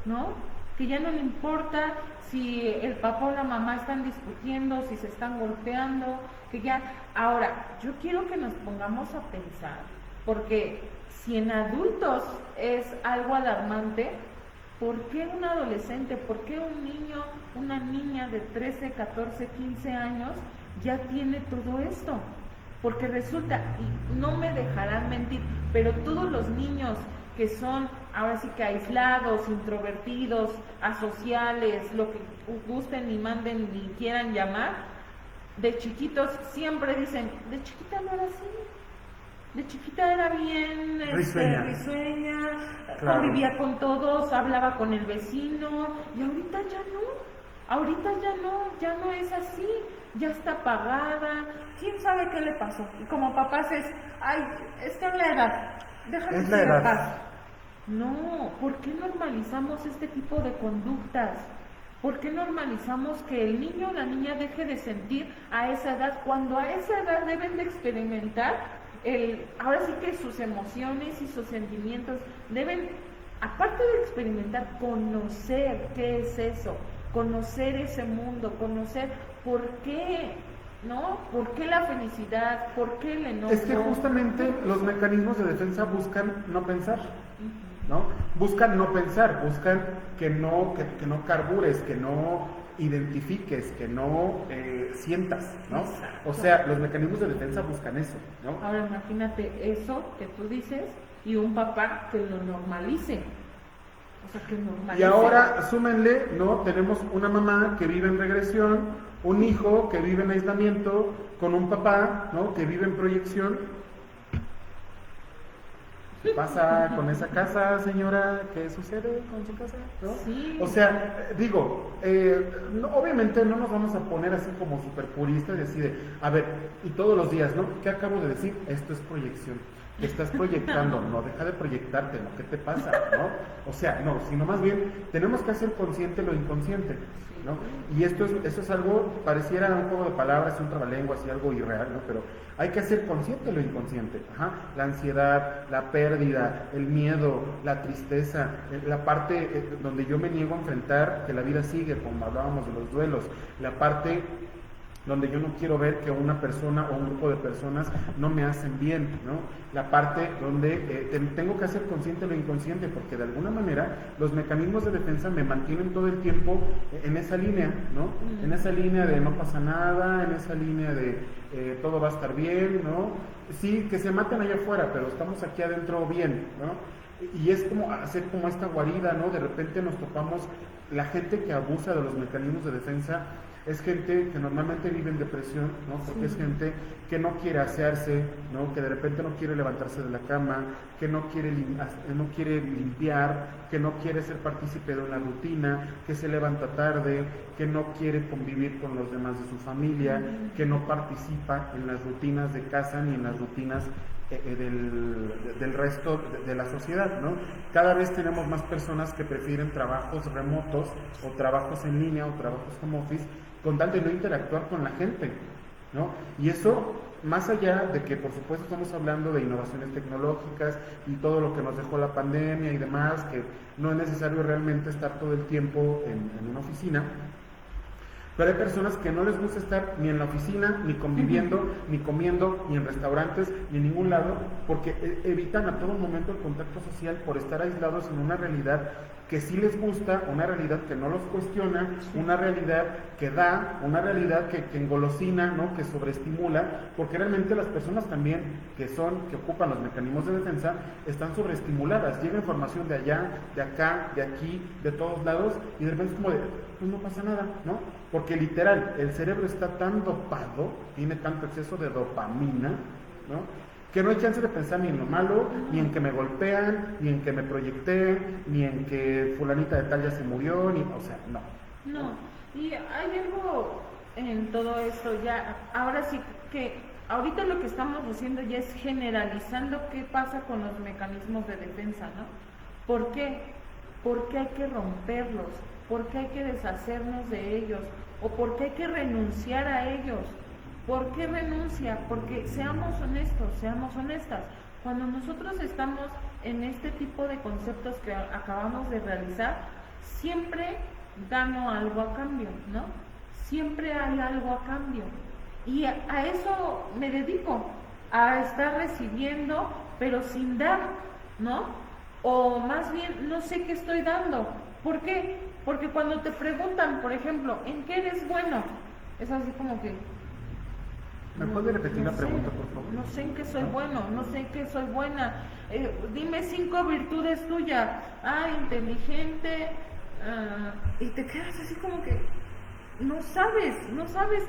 ¿no? Que ya no le importa si el papá o la mamá están discutiendo, si se están golpeando, que ya... Ahora, yo quiero que nos pongamos a pensar, porque si en adultos es algo alarmante, ¿por qué un adolescente, por qué un niño, una niña de 13, 14, 15 años ya tiene todo esto? Porque resulta, y no me dejarán mentir, pero todos los niños que son ahora sí que aislados, introvertidos, asociales, lo que gusten y manden y quieran llamar, de chiquitos siempre dicen, de chiquita no era así, de chiquita era bien risueña, claro. Convivía con todos, hablaba con el vecino, y ahorita ya no es así, ya está apagada, quién sabe qué le pasó. Y como papás es, ay, está en la edad, déjame es la edad. paz. No, ¿por qué normalizamos este tipo de conductas? ¿Por qué normalizamos que el niño o la niña deje de sentir a esa edad, cuando a esa edad deben de experimentar ahora sí que sus emociones y sus sentimientos deben, aparte de experimentar, conocer qué es eso, conocer ese mundo, conocer por qué, ¿no? ¿Por qué la felicidad? ¿Por qué el enojo? Es que justamente los mecanismos de defensa buscan no pensar, ¿no? Buscan no pensar, buscan que no carbures, que no identifiques, que no sientas, ¿no? Exacto. O sea, los mecanismos de defensa buscan eso, ¿no? Ahora imagínate eso que tú dices y un papá que lo normalice. O sea, que normalice. Y ahora, súmenle, ¿no? Tenemos una mamá que vive en regresión, un hijo que vive en aislamiento, con un papá, ¿no? Que vive en proyección. ¿Qué pasa con esa casa, señora? ¿Qué sucede con su casa? ¿No? Sí. O sea, digo, obviamente no nos vamos a poner así como súper puristas y así de, a ver, y todos los días, ¿no? ¿Qué acabo de decir? Esto es proyección. te estás proyectando, no, deja de proyectarte, ¿no? ¿Qué te pasa? ¿No? O sea, no, sino más bien tenemos que hacer consciente lo inconsciente, ¿no? Y esto es algo, pareciera un juego de palabras, un trabalenguas y algo irreal, ¿no? Pero hay que hacer consciente lo inconsciente. Ajá. La ansiedad, la pérdida, el miedo, la tristeza, la parte donde yo me niego a enfrentar que la vida sigue, como hablábamos de los duelos, la parte donde yo no quiero ver que una persona o un grupo de personas no me hacen bien, ¿no? La parte donde tengo que hacer consciente lo inconsciente, porque de alguna manera los mecanismos de defensa me mantienen todo el tiempo en esa línea, ¿no? En esa línea de no pasa nada, en esa línea de todo va a estar bien, ¿no? Sí, que se maten allá afuera, pero estamos aquí adentro bien, ¿no? Y es como hacer como esta guarida, ¿no? De repente nos topamos, la gente que abusa de los mecanismos de defensa es gente que normalmente vive en depresión, ¿no? Porque es gente que no quiere asearse, ¿no? Que de repente no quiere levantarse de la cama, que no quiere limpiar, que no quiere ser partícipe de una rutina, que se levanta tarde, que no quiere convivir con los demás de su familia, que no participa en las rutinas de casa ni en las rutinas del resto de la sociedad, ¿no? Cada vez tenemos más personas que prefieren trabajos remotos o trabajos en línea o trabajos home office con tal de no interactuar con la gente, ¿no? Y eso, más allá de que por supuesto estamos hablando de innovaciones tecnológicas y todo lo que nos dejó la pandemia y demás, que no es necesario realmente estar todo el tiempo en una oficina, pero hay personas que no les gusta estar ni en la oficina, ni conviviendo, ni comiendo, ni en restaurantes, ni en ningún lado, porque evitan a todo momento el contacto social por estar aislados en una realidad que sí les gusta, una realidad que no los cuestiona, una realidad que da, una realidad que engolosina, ¿no? Que sobreestimula, porque realmente las personas también que ocupan los mecanismos de defensa están sobreestimuladas, llega información de allá, de acá, de aquí, de todos lados, y de repente es como de, pues no pasa nada, ¿no? Porque literal, el cerebro está tan dopado, tiene tanto exceso de dopamina, ¿no? Que no hay chance de pensar ni en lo malo, ni en que me golpean, ni en que me proyecté, ni en que fulanita de tal ya se murió, o sea, no. No, y hay algo en todo esto ya, ahora sí que, ahorita lo que estamos haciendo ya es generalizando qué pasa con los mecanismos de defensa, ¿no? ¿Por qué? Porque hay que romperlos, porque hay que deshacernos de ellos, o porque hay que renunciar a ellos. ¿Por qué renuncia? Porque seamos honestos, seamos honestas. Cuando nosotros estamos en este tipo de conceptos que acabamos de realizar, siempre gano algo a cambio, ¿no? Siempre hay algo a cambio. Y a eso me dedico, a estar recibiendo, pero sin dar, ¿no? O más bien, no sé qué estoy dando. ¿Por qué? Porque cuando te preguntan, por ejemplo, ¿en qué eres bueno? Es así como que... ¿Me puede repetir la pregunta, por favor? No sé en qué soy bueno, no sé en qué soy buena. Dime 5 virtudes tuyas. Inteligente. Y te quedas así como que no sabes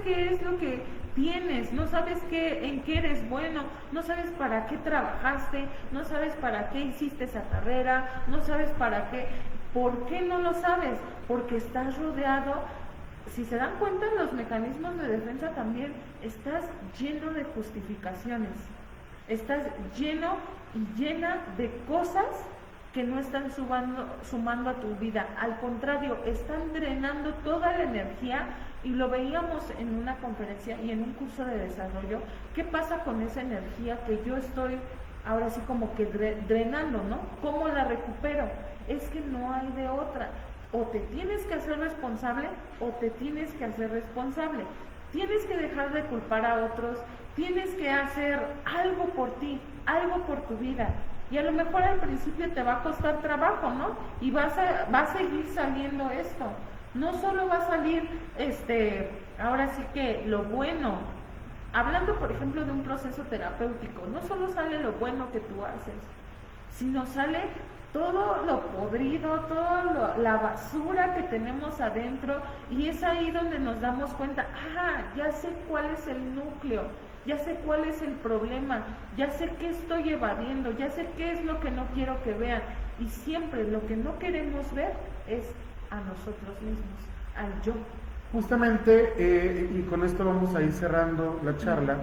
qué es lo que tienes, no sabes en qué eres bueno, no sabes para qué trabajaste, no sabes para qué hiciste esa carrera, no sabes para qué. ¿Por qué no lo sabes? Porque estás rodeado. Si se dan cuenta, los mecanismos de defensa también estás lleno de justificaciones, estás lleno y llena de cosas que no están sumando a tu vida, al contrario, están drenando toda la energía, y lo veíamos en una conferencia y en un curso de desarrollo. ¿Qué pasa con esa energía que yo estoy ahora sí como que drenando, ¿no? ¿Cómo la recupero? Es que no hay de otra. O te tienes que hacer responsable o te tienes que hacer responsable. Tienes que dejar de culpar a otros, tienes que hacer algo por ti, algo por tu vida. Y a lo mejor al principio te va a costar trabajo, ¿no? Y va a seguir saliendo esto. No solo va a salir, ahora sí que lo bueno. Hablando, por ejemplo, de un proceso terapéutico, no solo sale lo bueno que tú haces, sino sale todo lo podrido, toda la basura que tenemos adentro, y es ahí donde nos damos cuenta, ya sé cuál es el núcleo, ya sé cuál es el problema, ya sé qué estoy evadiendo, ya sé qué es lo que no quiero que vean, y siempre lo que no queremos ver es a nosotros mismos, al yo. Justamente, y con esto vamos a ir cerrando la charla,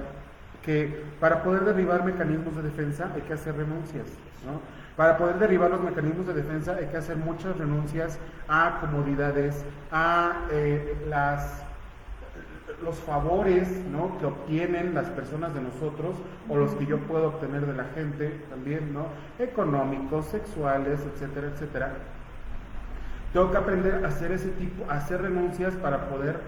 que para poder derribar mecanismos de defensa hay que hacer renuncias, ¿no? Para poder derribar los mecanismos de defensa hay que hacer muchas renuncias a comodidades, a los favores, ¿no?, que obtienen las personas de nosotros o los que yo puedo obtener de la gente también, ¿no?, económicos, sexuales, etcétera, etcétera. Tengo que aprender a hacer ese tipo, a hacer renuncias para poder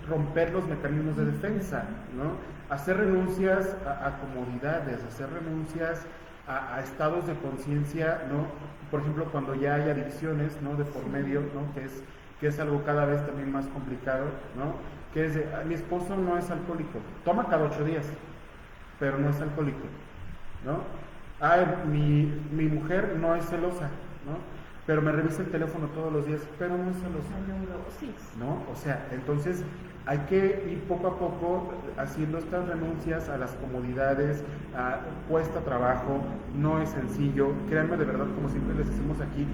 romper los mecanismos de defensa, ¿no? Hacer renuncias a comodidades, hacer renuncias a estados de conciencia, ¿no? Por ejemplo, cuando ya hay adicciones, ¿no?, de por medio, ¿no?, que es algo cada vez también más complicado, ¿no? Que es de, mi esposo no es alcohólico, toma cada 8 días, pero no es alcohólico, ¿no? Mi mujer no es celosa, ¿no?, pero me revisa el teléfono todos los días, pero no es celosa, ¿no? O sea, entonces hay que ir poco a poco haciendo estas renuncias a las comodidades, cuesta trabajo, no es sencillo, créanme de verdad, como siempre les decimos aquí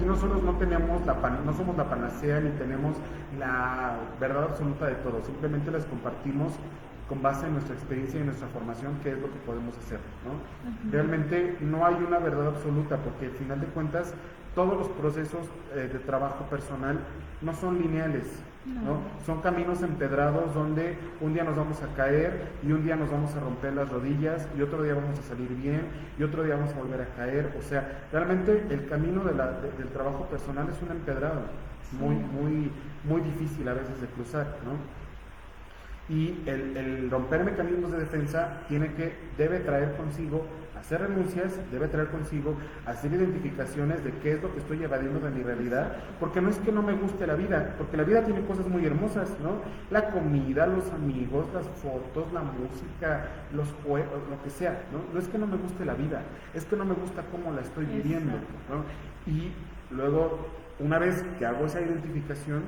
nosotros no somos la panacea ni tenemos la verdad absoluta de todo, simplemente les compartimos con base en nuestra experiencia y nuestra formación qué es lo que podemos hacer, ¿no? Realmente no hay una verdad absoluta, porque al final de cuentas todos los procesos de trabajo personal no son lineales, ¿no? Son caminos empedrados donde un día nos vamos a caer y un día nos vamos a romper las rodillas y otro día vamos a salir bien y otro día vamos a volver a caer. O sea, realmente el camino del trabajo personal es un empedrado muy difícil a veces de cruzar, ¿no? Y el romper mecanismos de defensa debe traer consigo hacer renuncias, debe traer consigo hacer identificaciones de qué es lo que estoy evadiendo de mi realidad, porque no es que no me guste la vida, porque la vida tiene cosas muy hermosas, ¿no? La comida, los amigos, las fotos, la música, los juegos, lo que sea, ¿no? No es que no me guste la vida, es que no me gusta cómo la estoy viviendo, ¿no? Y luego, una vez que hago esa identificación,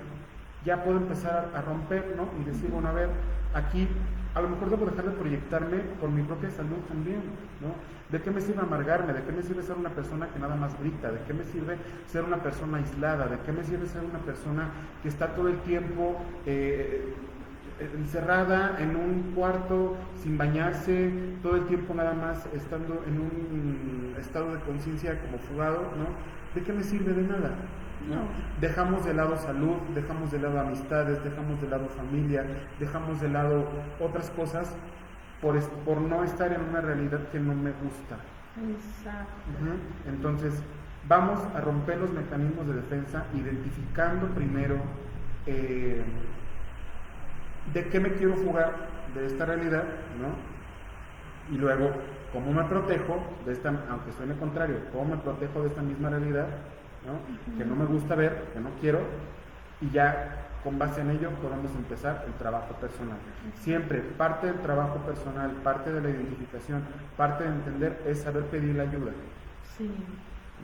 ya puedo empezar a romper, ¿no? Y decir, bueno, a ver, aquí a lo mejor debo dejar de proyectarme por mi propia salud también, ¿no? ¿De qué me sirve amargarme? ¿De qué me sirve ser una persona que nada más grita? ¿De qué me sirve ser una persona aislada? ¿De qué me sirve ser una persona que está todo el tiempo encerrada en un cuarto sin bañarse, todo el tiempo nada más estando en un estado de conciencia como fugado, ¿no? ¿De qué me sirve? De nada, ¿no? Dejamos de lado salud, dejamos de lado amistades, dejamos de lado familia, dejamos de lado otras cosas por no estar en una realidad que no me gusta. Exacto. Entonces, vamos a romper los mecanismos de defensa identificando primero de qué me quiero fugar de esta realidad, ¿no? Y luego, ¿cómo me protejo de esta, aunque suene contrario, cómo me protejo de esta misma realidad, ¿no? Que no me gusta ver, que no quiero, y ya con base en ello podemos empezar el trabajo personal. Siempre parte del trabajo personal, parte de la identificación, parte de entender es saber pedir la ayuda. Sí.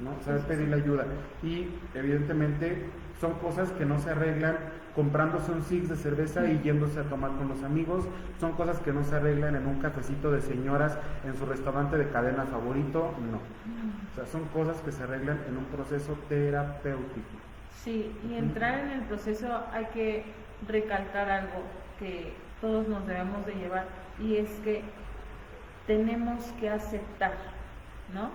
¿No? Saber pedir la ayuda. Y evidentemente son cosas que no se arreglan comprándose un six de cerveza y yéndose a tomar con los amigos, son cosas que no se arreglan en un cafecito de señoras en su restaurante de cadena favorito, no. O sea, son cosas que se arreglan en un proceso terapéutico. Sí, y entrar en el proceso hay que recalcar algo que todos nos debemos de llevar, y es que tenemos que aceptar, ¿no?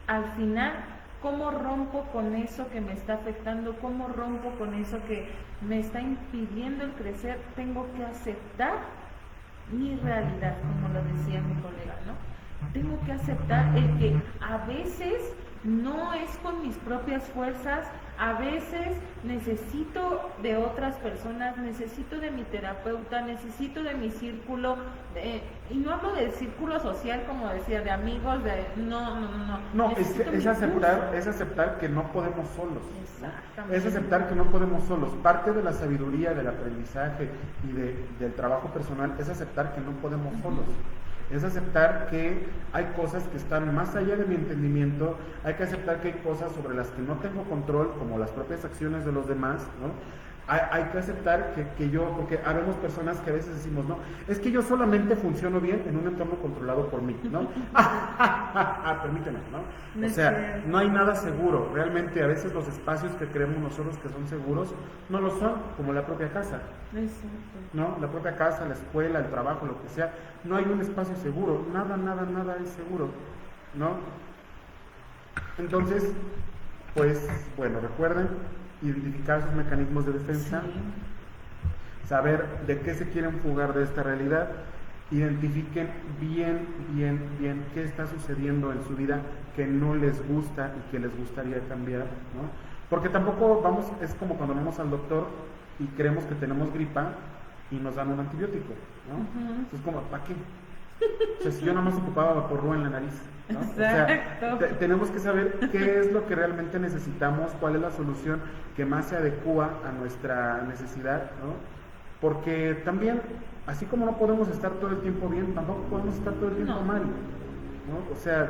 Al final, ¿cómo rompo con eso que me está afectando? ¿Cómo rompo con eso que me está impidiendo el crecer? Tengo que aceptar mi realidad, como lo decía mi colega, ¿no? Tengo que aceptar el que a veces no es con mis propias fuerzas, a veces necesito de otras personas, necesito de mi terapeuta, necesito de mi círculo, y no hablo del círculo social, como decía, de amigos, No, es aceptar que no podemos solos. Exactamente. Es aceptar que no podemos solos. Parte de la sabiduría, del aprendizaje y del trabajo personal es aceptar que no podemos solos. Es aceptar que hay cosas que están más allá de mi entendimiento, hay que aceptar que hay cosas sobre las que no tengo control, como las propias acciones de los demás, ¿no? Hay que aceptar que yo, porque habemos personas que a veces decimos, no, es que yo solamente funciono bien en un entorno controlado por mí, ¿no? Permíteme, ¿no? O sea, no hay nada seguro. Realmente a veces los espacios que creemos nosotros que son seguros no lo son, como la propia casa. ¿No? La propia casa, la escuela, el trabajo, lo que sea. No hay un espacio seguro. Nada es seguro, ¿no? Entonces, pues, bueno, recuerden identificar sus mecanismos de defensa, saber de qué se quieren fugar de esta realidad, identifiquen bien qué está sucediendo en su vida que no les gusta y que les gustaría cambiar, ¿no? Porque tampoco vamos, es como cuando vamos al doctor y creemos que tenemos gripa y nos dan un antibiótico, ¿no? Entonces, como, ¿para qué? O sea, si yo nada más ocupaba vaporru en la nariz, ¿no? O sea, tenemos que saber qué es lo que realmente necesitamos, cuál es la solución que más se adecua a nuestra necesidad, ¿no? Porque también, así como no podemos estar todo el tiempo bien, tampoco podemos estar todo el tiempo mal, ¿no? O sea,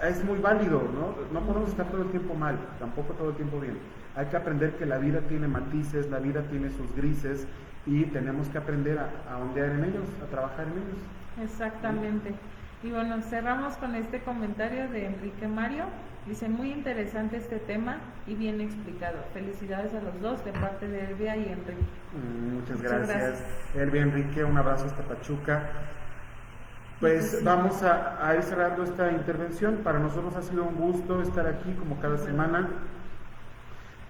es muy válido, ¿no? No podemos estar todo el tiempo mal, tampoco todo el tiempo bien. Hay que aprender que la vida tiene matices, la vida tiene sus grises y tenemos que aprender a ondear en ellos, a trabajar en ellos. Exactamente. Y bueno, cerramos con este comentario de Enrique Mario. Dice, muy interesante este tema y bien explicado. Felicidades a los dos de parte de Elvia y Enrique. Muchas gracias. Elvia, Enrique, un abrazo hasta Pachuca. Pues vamos a ir cerrando esta intervención. Para nosotros ha sido un gusto estar aquí como cada semana.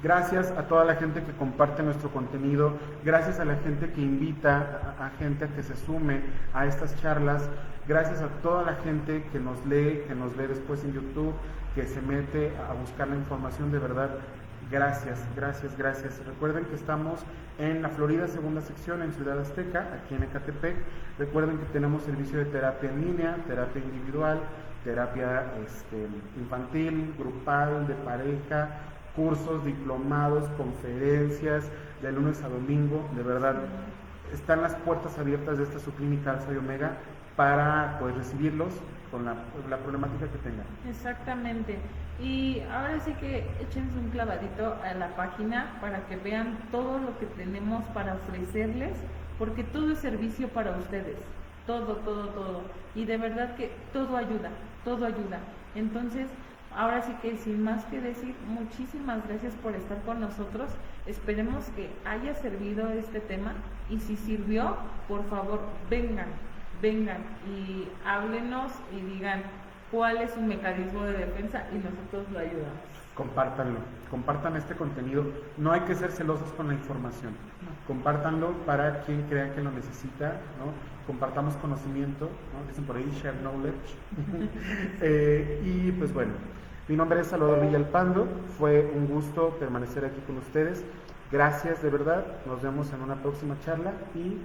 Gracias a toda la gente que comparte nuestro contenido, gracias a la gente que invita a gente a que se sume a estas charlas, gracias a toda la gente que nos lee, que nos ve después en YouTube, que se mete a buscar la información. De verdad, gracias. Recuerden que estamos en la Florida, segunda sección, en Ciudad Azteca, aquí en Ecatepec. Recuerden que tenemos servicio de terapia en línea, terapia individual, terapia infantil, grupal, de pareja, cursos, diplomados, conferencias, de lunes a domingo. De verdad, están las puertas abiertas de esta subclínica Alfa y Omega para recibirlos con la problemática que tengan. Exactamente. Y ahora sí que échense un clavadito a la página para que vean todo lo que tenemos para ofrecerles, porque todo es servicio para ustedes. Todo. Y de verdad que todo ayuda. Entonces, ahora sí que sin más que decir, muchísimas gracias por estar con nosotros. Esperemos que haya servido este tema y si sirvió, por favor, vengan y háblenos y digan cuál es su mecanismo de defensa y nosotros lo ayudamos. Compartan este contenido. No hay que ser celosos con la información. Compártanlo para quien crea que lo necesita, ¿no? Compartamos conocimiento, ¿no? Dicen por ahí, share knowledge. Y pues bueno, mi nombre es Salvador Villalpando, fue un gusto permanecer aquí con ustedes. Gracias de verdad, nos vemos en una próxima charla y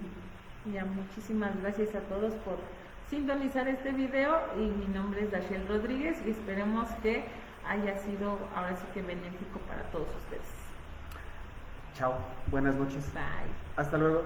ya, muchísimas gracias a todos por sintonizar este video y mi nombre es Dashiel Rodríguez y esperemos que haya sido ahora sí que benéfico para todos ustedes. Chao, buenas noches. Bye. Hasta luego.